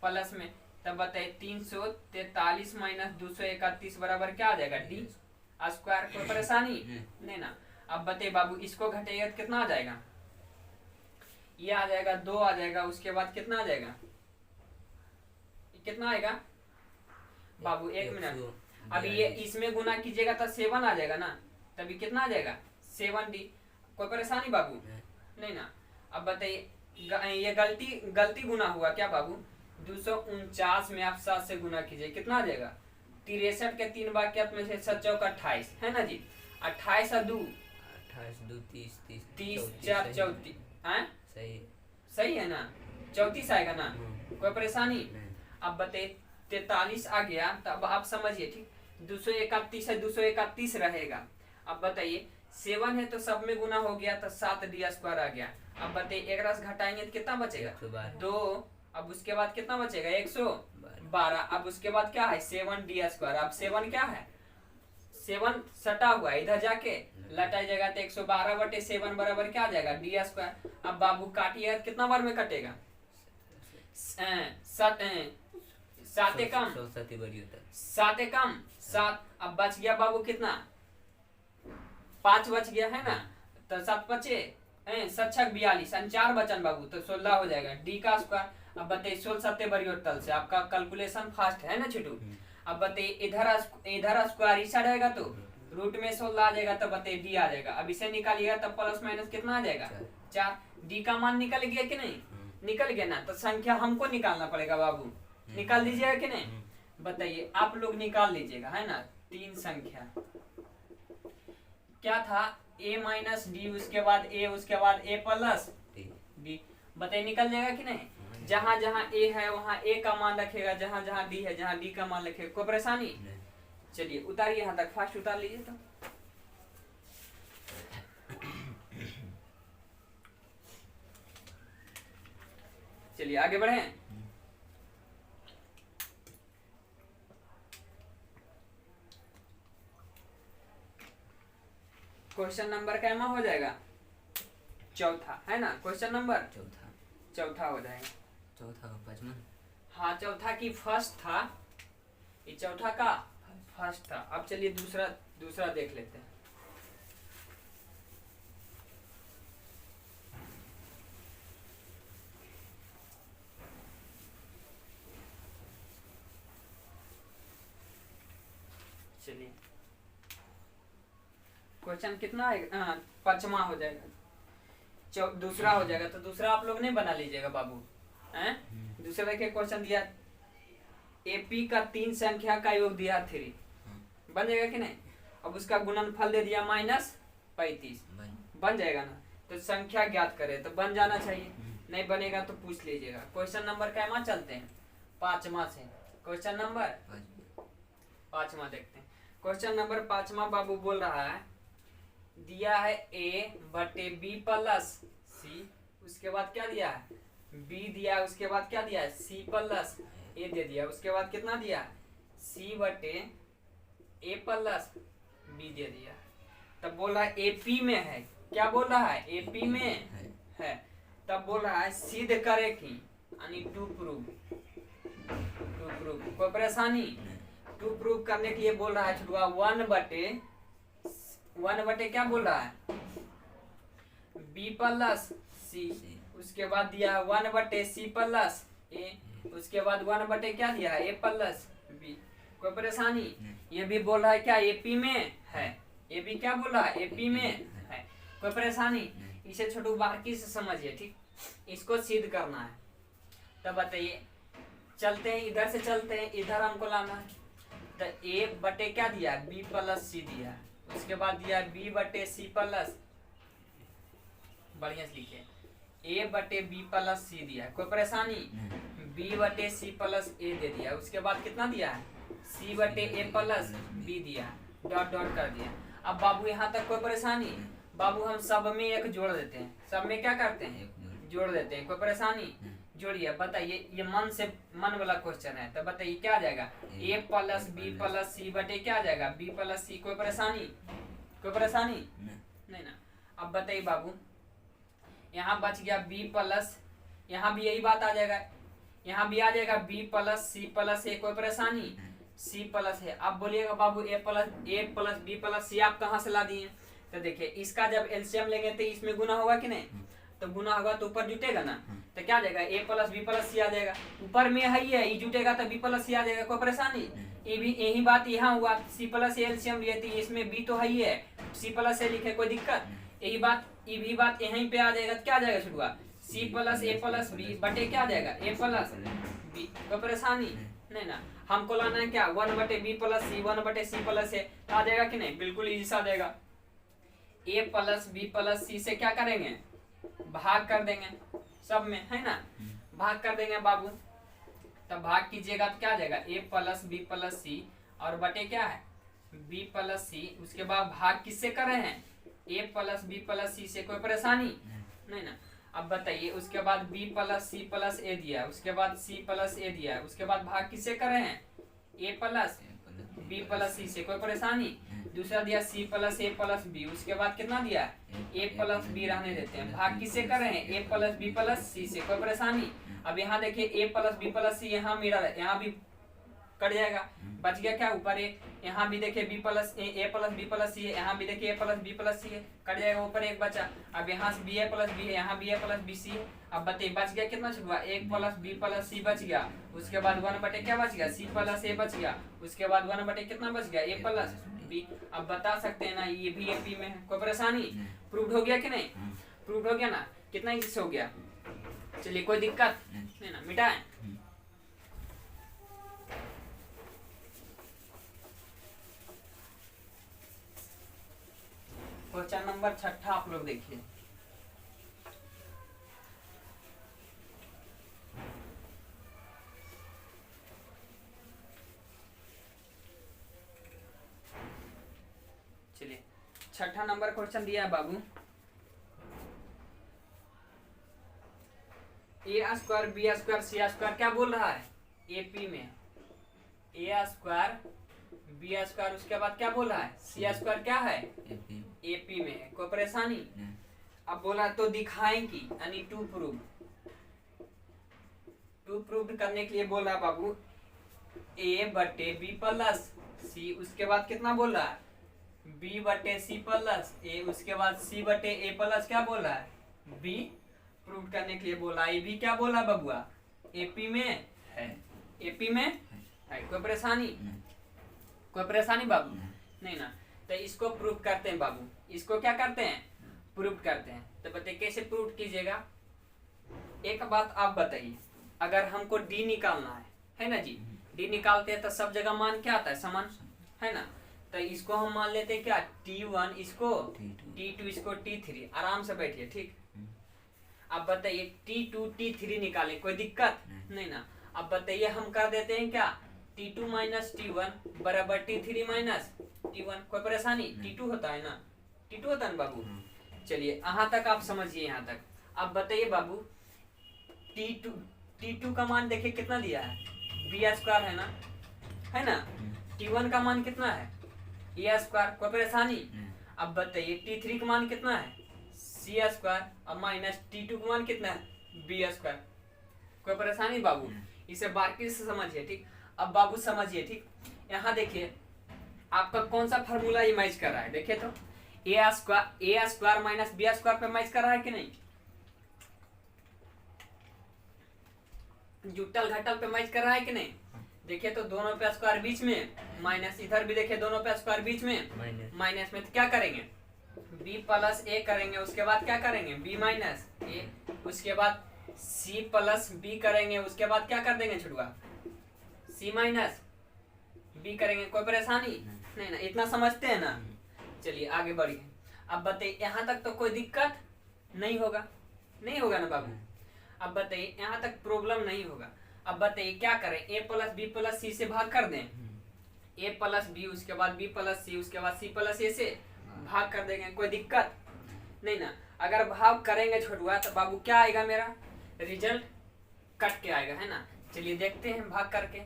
प्लस में। तब बताइए 343 माइनस 231 बराबर क्या आ जाएगा डी स्क्वायर। कोई परेशानी नहीं ना। अब बताइए बाबू इसको घटेगा तो कितना आ जाएगा, ये आ जाएगा 2 आ जाएगा, उसके बाद कितना आ जाएगा, कितना आएगा बाबू 1 मिनट। अब ये इसमें गुना कीजिएगा तो 7 आ जाएगा ना, तभी कितना आ जाएगा 7d। कोई परेशानी बाबू नहीं ना। अब बताइए ये गलती गुना हुआ क्या बाबू 249 में आप 7 से गुना कीजिए, कितना आ जाएगा 63 के 3 वाक्यात में से 7 चौक 28 है ना जी। 28 और 2 30 4 34, सही है ना, 34 आएगा ना। कोई परेशानी? अब बताइए 43 आ गया, तो अब आप समझिए ठीक, 231 है, 231 रहेगा। अब बताइए 7 है तो सब में गुना हो गया तो 7 डी स्क्वायर आ गया। अब बताइए एक रस घटाएंगे तो कितना बचेगा 2, अब उसके बाद कितना बचेगा 112। अब उसके बाद क्या है 7 डी स्क्वायर। अब 7 क्या है 7 सटा हुआ है, इधर जाके लटा जाएगा तो 112/7 बराबर क्या आ जाएगा डी स्क्वायर। अब बाबू काटिए कितना बार में कटेगा 7 कम 7। अब बच गया बाबू कितना 5 बच गया है ना, तो 7 बचे 7 छक 42, 4 बचन बाबू तो 16 हो जाएगा डी का स्क्वायर। अब बताइए 16 7 बरियोटल से आपका कैलकुलेशन फास्ट है ना छोटू। अब बताइए इधर स्क्वायर इस रहेगा तो रूट में 16 आ जाएगा, तो बताइए डी आ जाएगा। अब इसे निकालिएगा तब प्लस माइनस कितना आ जाएगा 4। डी का मान निकल गया कि नहीं, निकल गया ना। तो संख्या हमको निकालना पड़ेगा बाबू, निकाल दीजिएगा कि नहीं बताइए, आप लोग निकाल लीजिएगा है ना। 3 संख्या क्या था a माइनस डी, उसके बाद a, उसके बाद a प्लस डी। बताइए निकल जाएगा कि नहीं। जहां जहां a है वहां a का मान रखेगा, जहां जहां d है जहां d का मान रखेगा। कोई परेशानी? चलिए उतारिए यहाँ तक, फास्ट उतार लीजिए। तो चलिए आगे बढ़े। क्वेश्चन नंबर कैमा हो जाएगा? चौथा, है ना? क्वेश्चन नंबर चौथा हो जाएगा। चौथा का पांचवा। हाँ, चौथा की फर्स्ट था, ये चौथा का फर्स्ट था। अब चलिए दूसरा देख लेते हैं। चलिए क्वेश्चन कितना है? पांचवा हो जाएगा, दूसरा हो जाएगा। तो दूसरा आप लोग नहीं बना लीजिएगा बाबू, हैं? दूसरा देखिए क्वेश्चन दिया, एपी का 3 संख्या का योग दिया 3, बन जाएगा कि नहीं? अब उसका गुणनफल दे दिया -35, बन जाएगा ना? तो संख्या ज्ञात करे तो बन जाना चाहिए, नहीं बनेगा तो पूछ लीजिएगा। क्वेश्चन नंबर कैमा चलते हैं? पांचवा से। क्वेश्चन नंबर पांचवा देखते हैं। क्वेश्चन नंबर पांचवा बाबू बोल रहा है, दिया है a/b+c, उसके बाद क्या दिया है? b दिया है, उसके बाद क्या दिया है? c+a दे दिया, उसके बाद कितना दिया? c/a+b दे दिया। तब बोल रहा है एपी में है, क्या बोल रहा है? एपी में है। तब बोल रहा है सिद्ध करे कि, यानी टू प्रूव। कोई परेशानी? टू प्रूव करने के लिए बोल रहा है छुटुआ 1/1 क्या बोल रहा है? b+c, उसके बाद दिया है 1/c+a, उसके बाद 1/ क्या दिया है? a+b। कोई परेशानी? ये भी बोल रहा है क्या? एपी में है। ये भी क्या बोल रहा है? एपी में है। कोई परेशानी? इसे छोटू बाकी से समझिए, ठीक? इसको सिद्ध करना है। तब बताइए, चलते हैं, इधर से चलते हैं, इधर हमको लाना है। तो a/, क्या दिया? b+c दिया, उसके बाद दिया b/c+, बढ़िया से लिखिए, a/b+c दिया। कोई परेशानी? b/c+a दे दिया, उसके बाद कितना दिया है? c/a+b दिया, डॉट डॉट कर दिया। अब बाबू यहाँ तक कोई परेशानी? बाबू हम सब में एक जोड़ देते हैं, सब में क्या करते हैं? जोड़ देते हैं। कोई परेशानी? जोड़िए। बताइए, ये मन वाला क्वेश्चन है, तो बताइए क्या आ जाएगा? a+b+c/, क्या आ जाएगा? b+c। कोई परेशानी? कोई परेशानी नहीं ना? अब बताइए बाबू, यहाँ बच गया b+, यहाँ भी यही बात आ जाएगा, यहाँ भी आ जाएगा b+c+a। कोई परेशानी? c+ है। अब बोलिएगा बाबू a+b+c आप कहाँ से ला दिए? तो देखिए, इसका जब एलसीएम लेंगे तो इसमें गुना होगा कि नहीं? तो गुना होगा तो ऊपर जुटेगा ना, तो क्या आ जाएगा? a+b+c आ जाएगा। ऊपर में है ये जुटेगा तो b+c आ जाएगा। कोई परेशानी? ये भी यही बात यहाँ हुआ, c+a एलसीएम लिए थे, इसमें b तो है ही है, c+a लिखे, कोई दिक्कत? यही बात, ये भी बात यहीं पे आ जाएगा। क्या आ जाएगा छुटुआ? c+a+b/, क्या आ जाएगा? a+b। कोई परेशानी नहीं ना? हमको लाना है क्या? 1/b+c 1/c+a, आ जाएगा कि नहीं? बिल्कुल इजी आ जाएगा। a+b+c से क्या करेंगे? भाग कर देंगे, सब में, है ना? भाग कर देंगे बाबू। तब भाग कीजिएगा तो क्या आ जाएगा? a+b+c और बटे क्या है? b+c। उसके बाद भाग किससे कर रहे हैं? a+b+c से। कोई परेशानी नहीं ना? अब बताइए, उसके बाद b+c+a दिया, उसके बाद c+a दिया, उसके बाद भाग किससे कर रहे हैं? a+b+c से। कोई परेशानी? दूसरा दिया c+a+b, उसके बाद कितना दिया? a+b रहने देते हैं, भाग किससे कर रहे हैं? a+b+c से। कोई परेशानी? अब यहाँ देखिए a+b+c, यहाँ मिला, यहाँ भी कट जाएगा, बच गया क्या? ऊपर यहाँ भी देखिए a+b+c है, यहाँ भी देखिए a+b+c है, कट जाएगा, ऊपर एक बचा। अब यहाँ से b+b है, यहाँ भी a+bc है। अब बताइए बच गया कितना छुटुआ? a+b+c बच गया, उसके बाद 1/, क्या बच गया? c+a बच गया, उसके बाद 1/, कितना बच गया? a+b। अब बता सकते हैं ना, ये भी एपी में है। कोई परेशानी? प्रूव्ड हो गया कि नहीं? प्रूव्ड हो गया ना? कितना इजी से हो गया? चलिए, कोई दिक्कत नहीं ना? मिटाएं। क्वेश्चन नंबर 6 आप लोग देखिए, चलिए 6 नंबर क्वेश्चन दिया है बाबू। ए स्क्वायर बी स्क्वायर सी स्क्वायर क्या बोल रहा है एपी में, ए स्क्वायर बी स्क्वायर उसके बाद क्या बोला है सी स्क्वायर क्या है एपी में है। कोई परेशानी? अब बोला तो दिखाएं कि यानी टू प्रूव करने के लिए बोल रहा बाबू ए बटे बी प्लस सी, उसके बाद कितना बोल रहा है बी बटे सी प्लस ए, उसके बाद सी बटे ए प्लस क्या बोल रहा है बी, प्रूव करने के लिए बोला। ये भी क्या बोला बबुआ एपी में है, एपी में है। कोई परेशानी? कोई परेशानी बाबू? नहीं ना। तो इसको प्रूव करते हैं बाबू, इसको क्या करते हैं प्रूव करते हैं। तो बताइए कैसे प्रूव कीजिएगा। एक बात आप बताइए, अगर हमको डी निकालना है ना जी, डी निकालते हैं तो सब जगह मान क्या आता है समान, है ना। तो इसको हम मान लेते हैं क्या T1, इसको T2, इसको T3। आराम से बैठिए ठीक। अब बताइए T2 T3 निकाले, कोई दिक्कत नहीं ना। अब बताइए हम कर देते हैं क्या T2 माइनस T1 बराबर T3 माइनस T1। कोई परेशानी? T2 होता है ना, T2 होता है ना बाबू। चलिए यहाँ तक आप समझिए, यहाँ तक। अब बताइए बाबू T2 का मान देखिए कितना दिया है बी स्क्वायर है ना। T1 का मान कितना है ए स्क्वायर। कोई परेशानी? अब बताइए T3 का मान कितना है सी स्क्वायर और माइनस T2 का मान कितना है बी स्क्वायर। कोई परेशानी बाबू? इसे बारीकी से समझिए ठीक। अब बाबू समझिए ठीक, यहाँ देखिए आपका कौन सा फार्मूला ये मैच कर रहा है। देखिए तो ए स्क्वायर माइनस बी स्क्वायर पे मैच कर रहा है कि नहीं, जुटल घटल पे मैच कर रहा है कि नहीं। देखिए तो दोनों पे स्क्वायर बीच में, माइनस इधर भी देखिए दोनों पे स्क्वायर बीच में, माइनस में तो क्या करेंगे b प्लस ए करेंगे, उसके बाद क्या करेंगे b माइनस ए, उसके बाद c प्लस बी करेंगे, उसके बाद क्या कर देंगे छुड़वा c माइनस बी करेंगे। कोई परेशानी नहीं ना, इतना समझते हैं ना। चलिए आगे बढ़िए। अब बताइए यहाँ तक तो कोई दिक्कत नहीं होगा, नहीं होगा ना बाबू। अब बताइए यहाँ तक प्रॉब्लम नहीं होगा। अब बताइए क्या करें, a प्लस बी प्लस सी से भाग कर दें, a प्लस बी उसके बाद b प्लस सी उसके बाद c प्लस ए से भाग कर देंगे। कोई दिक्कत नहीं ना। अगर भाग करेंगे छोटुआ तो बाबू क्या आएगा, मेरा रिजल्ट कट के आएगा, है ना। चलिए देखते हैं भाग करके,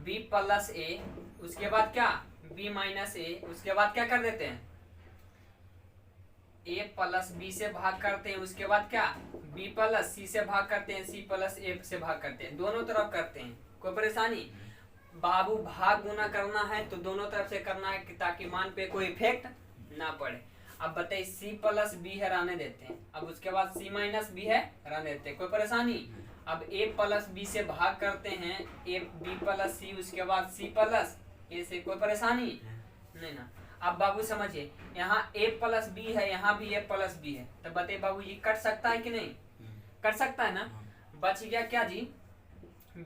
b प्लस ए उसके बाद क्या b माइनस ए, उसके बाद क्या कर देते हैं a प्लस बी से भाग करते हैं, उसके बाद क्या b प्लस सी से भाग करते हैं, c प्लस ए से भाग करते हैं, दोनों तरफ करते हैं। कोई परेशानी? बाबू भाग गुना करना है तो दोनों तरफ से करना है ताकि मान पे कोई इफेक्ट ना पड़े। अब बताइए c प्लस बी है रहने देते हैं, अब उसके बाद c माइनस बी है रहने देते हैं। कोई परेशानी? अब a प्लस बी से भाग करते हैं, a b प्लस सी उसके बाद c प्लस ए से। कोई परेशानी नहीं ना। अब बाबू समझिए यहाँ a प्लस बी है, यहाँ भी a प्लस बी है, तो बताइए बाबू ये कट सकता है कि नहीं, कट सकता है ना। बच गया क्या जी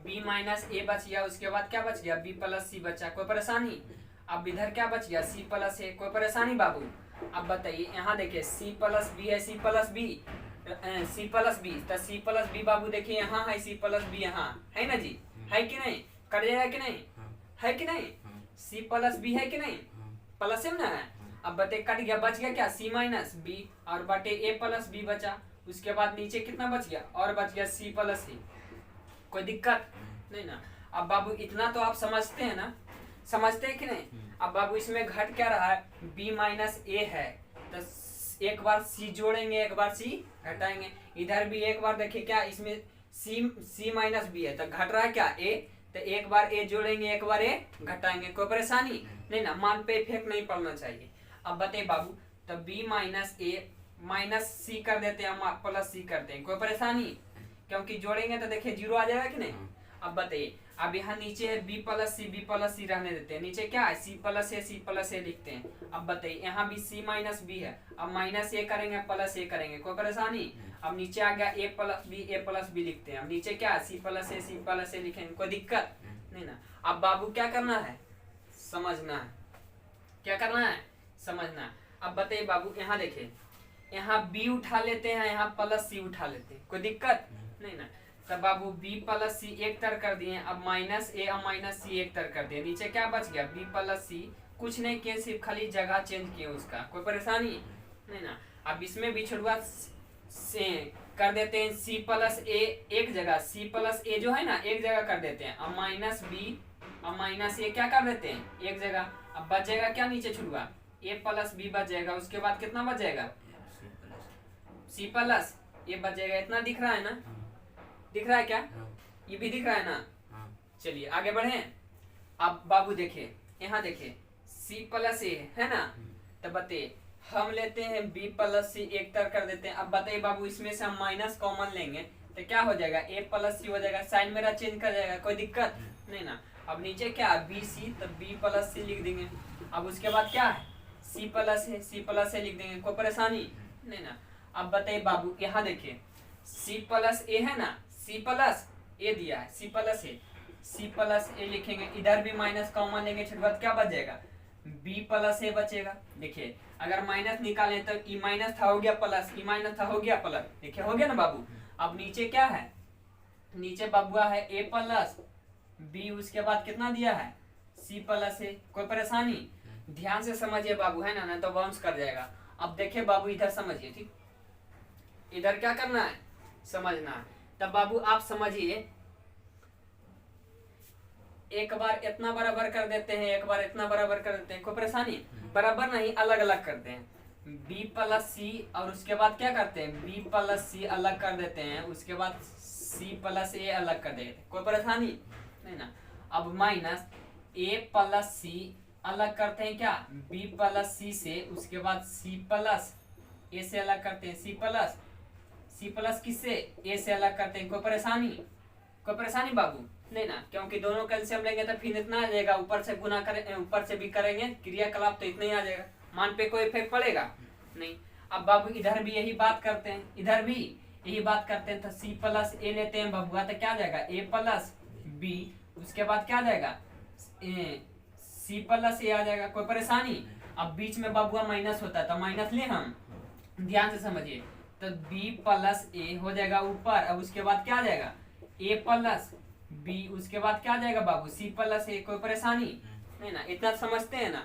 b माइनस ए बच गया, उसके बाद क्या बच गया b प्लस सी बचा। कोई परेशानी? अब इधर क्या बच गया c प्लस ए। कोई परेशानी बाबू? अब बताइए यहाँ देखिए c प्लस बी है, c प्लस बी तो c प्लस बी बाबू देखिए यहाँ है, c प्लस बी यहाँ है ना जी, है कि नहीं, कट जाएगा कि नहीं, है कि नहीं, c प्लस बी है कि नहीं, प्लस में ना है। अब बटे कट गया, बच गया क्या c माइनस बी और बटे a प्लस बी बचा, उसके बाद नीचे कितना बच गया और बच गया c प्लस ए। कोई दिक्कत नहीं ना। अब बाबू इतना तो आप समझते हैं ना, समझते हैं कि नहीं। अब बाबू इसमें घट क्या रहा है b माइनस ए है, तो एक बार c जोड़ेंगे एक बार c घटाएंगे, इधर भी एक बार देखिए क्या इसमें c माइनस बी है तो घट रहा है क्या a, तो एक बार a जोड़ेंगे एक बार a घटाएंगे। कोई परेशानी नहीं ना, मान पे इफेक्ट नहीं पड़ना चाहिए। अब बताइए बाबू तो b माइनस ए माइनस सी कर देते हैं, प्लस सी करते हैं। कोई परेशानी? क्योंकि जोड़ेंगे तो देखिए जीरो आ जाएगा कि नहीं। अब बताइए अब यहाँ नीचे है b प्लस सी रहने देते हैं, नीचे क्या है c प्लस ए लिखते हैं। अब बताइए यहाँ भी c माइनस बी है, अब माइनस ए करेंगे प्लस ए करेंगे। कोई परेशानी? अब नीचे आ गया ए प्लस बी लिखते हैं, अब नीचे क्या है c प्लस ए लिखेंगे। कोई दिक्कत नहीं ना। अब बाबू क्या करना है, समझना है, क्या करना है समझना है। अब बताइए बाबू यहाँ देखिए यहाँ b उठा लेते हैं, यहाँ प्लस सी उठा लेते हैं, कोई दिक्कत नहीं ना। तब बाबू b प्लस सी एक तर कर दिए, अब माइनस ए और माइनस सी एक तर कर दिए, नीचे क्या बच गया b प्लस सी, कुछ नहीं किए सिर्फ खाली जगह चेंज किए उसका। कोई परेशानी नहीं ना। अब इसमें भी छोड़वा से कर देते हैं सी प्लस ए, एक जगह सी प्लस ए जो है ना एक जगह कर देते हैं। अब माइनस बी, अब माइनस ए क्या कर देते हैं एक जगह। अब बचेगा क्या नीचे छुड़वा, ए प्लस बी बच जाएगा। उसके बाद कितना बच जाएगा, सी प्लस ए बच जाएगा। इतना दिख रहा है ना, दिख रहा है क्या, ये भी दिख रहा है ना। चलिए आगे बढ़े। अब बाबू देखिए यहाँ देखिए सी प्लस ए है ना, तो बताइए हम लेते हैं बी प्लस सी एक तरह कर देते हैं। अब बताइए बाबू इसमें से हम माइनस कॉमन लेंगे तो क्या हो जाएगा, ए प्लस सी हो जाएगा। साइन मेरा चेंज कर जाएगा, कोई दिक्कत नहीं ना। अब नीचे क्या है बी सी, तो बी प्लस सी लिख देंगे। अब उसके बाद क्या है सी प्लस है, सी प्लस ए लिख देंगे, कोई परेशानी नहीं ना। अब बताइए बाबू यहाँ देखिए सी प्लस ए है ना, सी प्लस ए दिया है, सी प्लस ए, सी प्लस ए लिखेंगे। इधर भी माइनस कॉमन लेंगे, छठ बाद क्या बच जाएगा, बी प्लस ए बचेगा। देखिए अगर माइनस निकालें तो ई माइनस था हो गया प्लस, ई माइनस था हो गया प्लस, देखिए हो गया ना बाबू। अब नीचे क्या है, नीचे बाबुआ है ए प्लस बी, उसके बाद कितना दिया है सी प्लस ए, कोई परेशानी। ध्यान से समझिए बाबू है ना, तो बाउंस कर जाएगा। अब देखिए बाबू इधर समझिए, ठीक इधर क्या करना है समझना है। तब बाबू आप समझिए, एक बार इतना बराबर कर देते हैं, एक बार इतना बराबर कर देते हैं, कोई परेशानी। बराबर नहीं अलग अलग करते हैं, b प्लस सी और उसके बाद क्या करते हैं b प्लस सी अलग कर देते हैं, उसके बाद c प्लस ए अलग कर देते हैं, कोई परेशानी नहीं ना। अब माइनस a प्लस सी अलग करते हैं क्या b प्लस सी से, उसके बाद c प्लस ए से अलग करते हैं, c प्लस किससे a से अलग करते हैं, कोई परेशानी बाबू नहीं ना। क्योंकि दोनों कैल्शियम लेंगे तो फिर इतना आ जाएगा, ऊपर से गुना करें ऊपर से भी करेंगे क्रियाकलाप तो इतना ही आ जाएगा, मान पे कोई इफेक्ट पड़ेगा नहीं। अब बाबू इधर भी यही बात करते हैं, इधर भी यही बात करते हैं, तो सी प्लस ए लेते हैं बबुआ, तो क्या जाएगा ए प्लस बी, उसके बाद क्या जाएगा सी प्लस ए आ जाएगा, कोई परेशानी। अब बीच में बबुआ माइनस होता है तो माइनस ले हम, ध्यान से समझिए, तो बी प्लस ए हो जाएगा ऊपर। अब उसके बाद क्या आ जाएगा ए प्लस बी, उसके बाद क्या जाएगा बाबू सी प्लस ए, कोई परेशानी नहीं ना। इतना समझते हैं ना,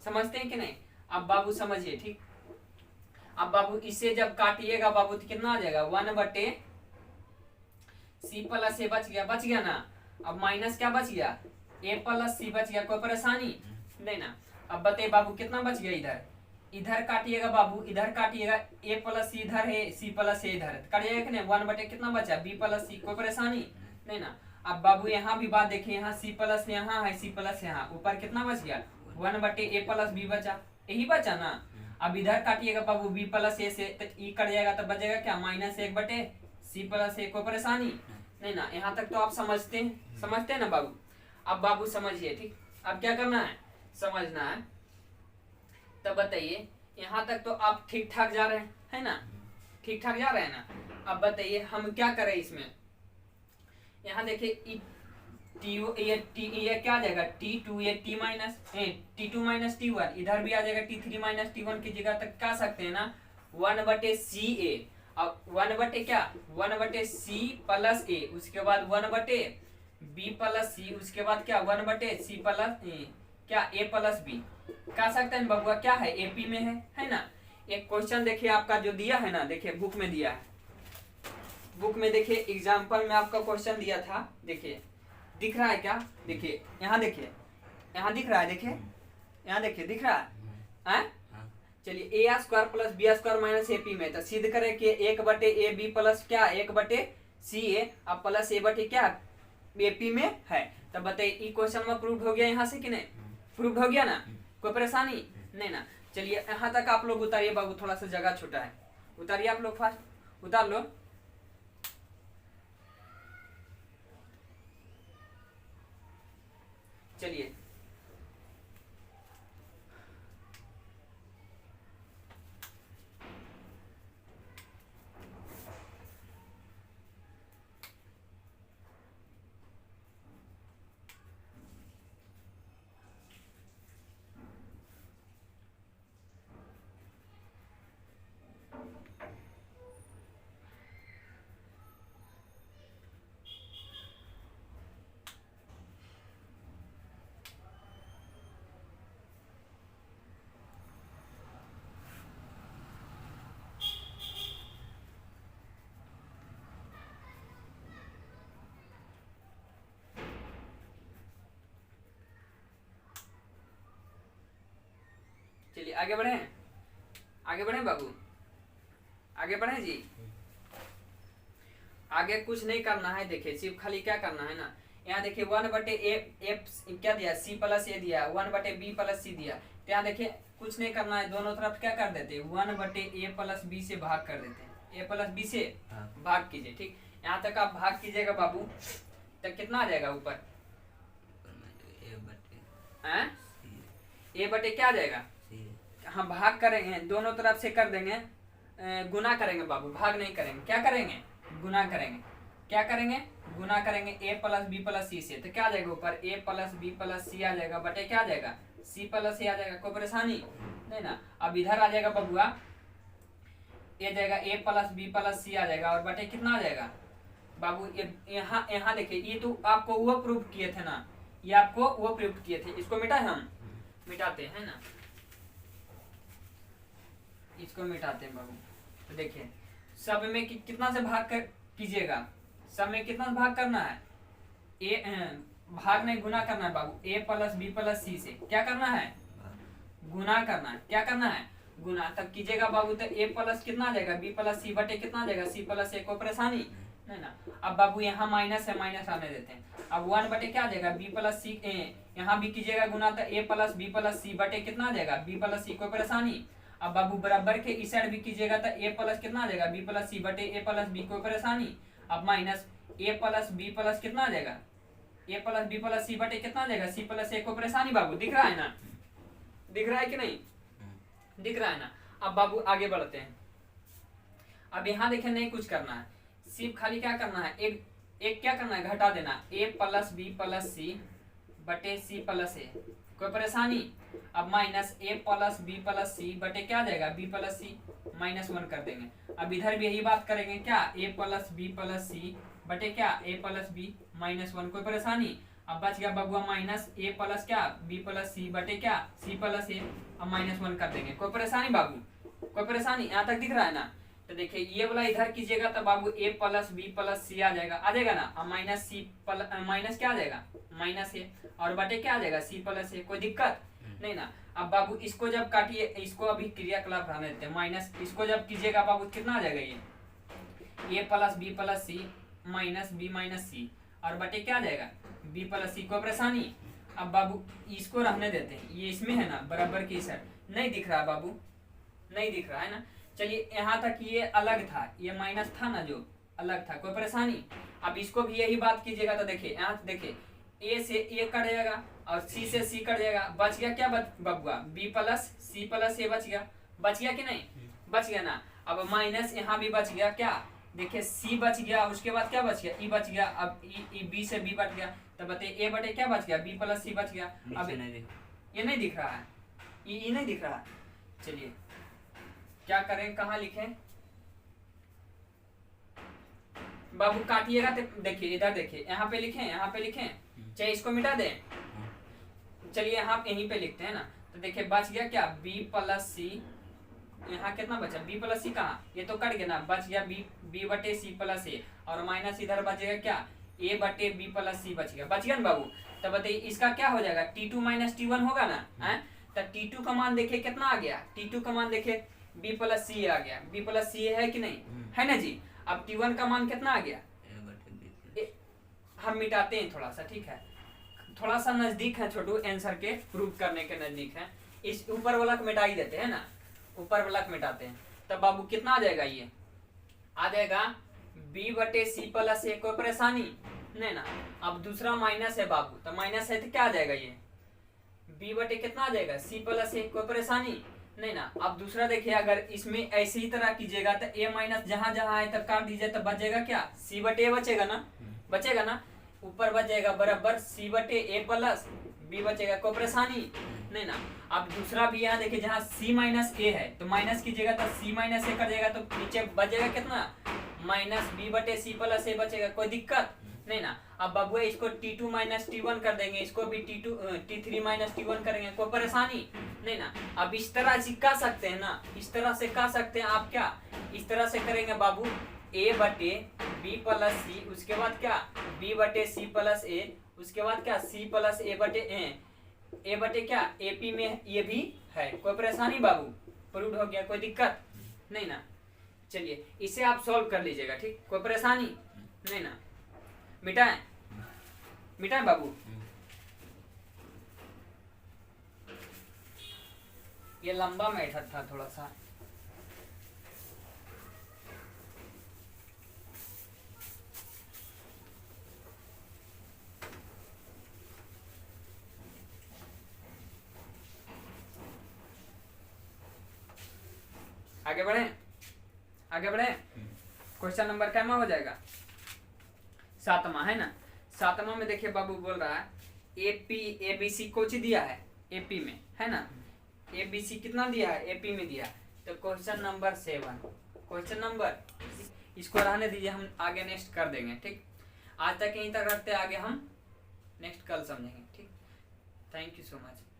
समझते हैं कि नहीं। अब बाबू समझिए, ठीक अब बाबू इसे जब काटिएगा बाबू तो कितना आ जाएगा 1/, सी प्लस ए बच गया ना। अब माइनस क्या बच गया ए प्लस सी बच गया, कोई परेशानी नहीं ना। अब बताइए बाबू कितना बच गया, इधर काटिएगा बाबू, इधर काटिएगा, ए प्लस सी इधर है, सी प्लस ए इधर है, कट जाएगा कि नहीं 1/, कितना बचा बी प्लस सी, कोई परेशानी नहीं ना। अब बाबू यहाँ भी बात देखिए, यहाँ सी प्लस यहाँ है, सी प्लस यहाँ, ऊपर कितना बच गया 1/, ए प्लस बी बचा, यही बचा ना। अब इधर काटिएगा बाबू बी प्लस ए से, तो ई कट जाएगा तो बचेगा क्या -1/, सी प्लस ए, कोई परेशानी नहीं ना। यहाँ तक तो आप समझते हैं ना बाबू। अब बाबू समझिए, ठीक अब क्या करना है समझना है, तब बताइए यहाँ तक तो आप ठीक ठाक जा रहे हैं, है ना, ठीक ठाक जा रहे हैं ना। अब बताइए हम क्या करें इसमें, यहाँ देखिए ये क्या आ जाएगा T2 ये T2 माइनस T1, इधर भी आ जाएगा T3 माइनस T1 की जगह तक क्या सकते हैं ना 1/CA। अब 1/, क्या 1/C प्लस ए, उसके बाद 1/B प्लस सी, उसके बाद क्या 1/C प्लस क्या ए प्लस बी, कह सकते हैं बबुआ क्या है एपी में है ना। एक क्वेश्चन देखिए आपका जो दिया है ना, देखिए बुक में दिया है, बुक में देखिए एग्जाम्पल में आपका क्वेश्चन दिया था, देखिए दिख रहा है क्या, देखिए यहाँ देखिए, यहाँ दिख रहा है, देखिए यहाँ देखिए दिख रहा है। चलिए a² plus b² minus AP में, तो सिद्ध करें कि 1/AB प्लस क्या 1/CA अब प्लस a/, क्या AP में है। तब बताइए क्वेश्चन में प्रूव हो गया यहाँ से कि नहीं, प्रूव हो गया ना, कोई परेशानी नहीं ना। चलिए यहाँ तक आप लोग उतारिए बाबू, थोड़ा सा जगह छोटा है, उतारिए आप लोग फास्ट उतार लो। चलिए चलिए आगे बढ़े, आगे बढ़े बाबू, आगे बढ़े जी। आगे कुछ नहीं करना है, देखिए सिर्फ खाली क्या करना है ना, यहाँ देखिए 1/a क्या दिया, c प्लस ए दिया, 1/b प्लस c दिया। तो यहाँ देखिए कुछ नहीं करना है, दोनों तरफ क्या कर देते हैं, 1/a प्लस b से भाग कर देते हैं, a प्लस b से भाग कीजिए। ठीक, यहाँ तक आप भाग कीजिएगा बाबू, तब कितना आ जाएगा ऊपर, a बटे क्या आ जाएगा, हम भाग करेंगे, दोनों तरफ से कर देंगे, गुना करेंगे बाबू, भाग नहीं करेंगे, क्या करेंगे, गुना करेंगे। क्या करेंगे, गुना करेंगे a प्लस बी प्लस सी से। तो क्या आ जाएगा ऊपर, a प्लस बी प्लस सी आ जाएगा, बटे क्या आ जाएगा, c प्लस ए आ जाएगा। कोई परेशानी नहीं ना। अब इधर आ जाएगा बबुआ, ये जाएगा a प्लस बी प्लस सी आ जाएगा, और बटे कितना आ जाएगा बाबू, यहाँ यहाँ देखिए, ये तो आपको वो प्रूफ किए थे ना, ये आपको वो प्रूफ किए थे। इसको मिटाए, हम मिटाते हैं ना, इसको मिटाते हैं बाबू। तो देखिए सब में कितना से भाग कर कीजिएगा, सब में कितना से भाग करना है, भाग नहीं गुना करना है बाबू, a प्लस बी प्लस सी से क्या करना है, गुना करना है। क्या करना है, गुना। तब कीजिएगा बाबू, तो a प्लस कितना आ जाएगा, b प्लस सी बटे कितना आ जाएगा, c प्लस ए। कोई परेशानी नहीं ना। अब बाबू यहाँ माइनस है, माइनस आने देते हैं। अब 1 बटे क्या आ जाएगा, b प्लस सी, यहाँ भी कीजिएगा गुना, तो a plus B plus C बटे कितना आ जाएगा, b प्लस सी। कोई परेशानी। अब बाबू बराबर के इस साइड भी कीजिएगा, तो a प्लस कितना आ जाएगा, b प्लस सी बटे a प्लस बी। कोई परेशानी। अब minus a plus B plus कितना आ जाएगा, a plus B plus C बटे कितना आ जाएगा, c प्लस ए। कोई परेशानी बाबू, दिख रहा है ना, दिख रहा है कि नहीं, दिख रहा है ना। अब बाबू आगे बढ़ते हैं। अब यहाँ देखें, नहीं कुछ करना है, सिर्फ खाली क्या करना है, एक क्या करना है, घटा देना, a plus B plus C बटे c प्लस ए। कोई परेशानी। अब minus a plus B plus C बटे क्या आ जाएगा, b प्लस सी, -1 कर देंगे। अब इधर भी यही बात करेंगे, क्या, a plus B plus C बटे क्या, a प्लस बी -1। कोई परेशानी। अब बच गया बबुआ माइनस a प्लस क्या, b प्लस सी बटे क्या, c प्लस ए। अब -1 कर देंगे। कोई परेशानी बाबू, कोई परेशानी, यहाँ तक दिख रहा है ना। तो देखिए ये वाला इधर कीजिएगा, तो बाबू a प्लस बी प्लस सी आ जाएगा, आ जाएगा ना। अब माइनस सी माइनस क्या आ जाएगा, माइनस ए, और बटे क्या आ जाएगा, c प्लस ए। कोई दिक्कत नहीं ना। अब बाबू इसको जब काटिए, इसको अभी क्रियाकलाप रहने देते हैं, माइनस इसको जब कीजिएगा बाबू कितना आ जाएगा, ये a plus B plus C minus B minus C, और बटे क्या आ जाएगा, b प्लस सी। कोई परेशानी। अब बाबू इसको रहने देते हैं, ये इसमें है ना, बराबर की साइड नहीं दिख रहा बाबू, नहीं दिख रहा है ना। चलिए यहाँ तक ये अलग था, ये माइनस था ना, जो अलग था। कोई परेशानी। अब इसको भी यही बात कीजिएगा, तो देखिए यहाँ देखिए, a से a कट जाएगा और c से c कट जाएगा, बच गया क्या बबुआ, b प्लस सी प्लस ए बच गया, बच गया कि नहीं, बच गया ना। अब माइनस यहाँ भी बच गया, क्या देखिए c बच गया, उसके बाद क्या बच गया, e बच गया। अब b से b बच गया, तो बताइए a बटे क्या बच गया, b प्लस सी बच गया। अब ये नहीं दिख रहा है, ये नहीं दिख रहा है। चलिए क्या करें, कहाँ लिखें बाबू, काटिएगा तो देखिए इधर देखिए, यहाँ पे लिखें, यहाँ पे लिखें, चाहे इसको मिटा दें। चलिए यहाँ यहीं पे लिखते हैं ना। तो देखिए बच गया क्या, b प्लस सी, यहाँ कितना बचा, b प्लस सी कहाँ, ये तो कट गया ना, बच गया b बटे सी प्लस ए, और माइनस इधर बचेगा क्या, a बटे b प्लस सी बच गया ना बाबू। तो बताइए इसका क्या हो जाएगा, t2 माइनस t1 होगा ना, है। तो t2 का मान देखिए कितना आ गया, t2 का मान देखिए b प्लस सी आ गया, b प्लस सी है कि नहीं, है ना जी। अब t1 का मान कितना आ गया, हम मिटाते हैं थोड़ा सा, ठीक है, थोड़ा सा नजदीक है छोटू, आंसर के प्रूव करने के नजदीक है। इस ऊपर वाला को मिटा ही देते हैं ना, ऊपर वाला को मिटाते हैं। तब बाबू कितना आ जाएगा, ये आ जाएगा b बटे सी प्लस ए। कोई परेशानी नहीं ना। अब दूसरा माइनस है बाबू, तो माइनस है तो क्या आ जाएगा, ये b बटे कितना आ जाएगा, c प्लस ए। कोई परेशानी नहीं ना। अब दूसरा देखिए, अगर इसमें ऐसे ही तरह कीजिएगा, तो a माइनस जहां जहां आए तब काट दीजिए, तब बचेगा क्या, c बटे ए बचेगा ना, बचेगा ना। ऊपर बच जाएगा बराबर c बटे ए प्लस b बचेगा। कोई परेशानी नहीं ना। अब दूसरा भी यहाँ देखिए, जहाँ c माइनस ए है तो माइनस कीजिएगा, तो c माइनस ए कर जाएगा, तो नीचे बचेगा कितना, माइनस b बटे सी प्लस ए बचेगा। कोई दिक्कत नहीं ना। अब बबुआ इसको t2 माइनस t1 कर देंगे, इसको भी t3 माइनस t1 करेंगे। कोई परेशानी नहीं ना। अब इस तरह से कर सकते हैं ना, इस तरह से कर सकते हैं आप, क्या इस तरह से करेंगे बाबू, a बटे b प्लस सी, उसके बाद क्या b बटे सी प्लस ए, उसके बाद क्या c प्लस ए बटे क्या, AP में ये भी है। कोई परेशानी बाबू? प्रूव हो गया, कोई दिक्कत नहीं ना? चलिए इसे आप सॉल्व कर लीजिएगा, ठीक? कोई परेशानी नहीं ना? मिटाएं? मिटाएं बाबू? ये लंबा मेथड था थोड़ा सा। आगे बढ़े, आगे बढ़े। क्वेश्चन नंबर कैमा हो जाएगा? 7वां है ना? 7वां में देखिए बाबू बोल रहा है एपी एबीसी कुछ दिया है एपी में, है ना? एबीसी कितना दिया है? एपी में दिया है। तो क्वेश्चन नंबर 7, क्वेश्चन नंबर, इसको रहने दीजिए, हम आगे नेक्स्ट कर देंगे, ठीक? आज तक यहीं तक रखते हैं, आगे हम नेक्स्ट कल समझेंगे, ठीक? Thank you so much.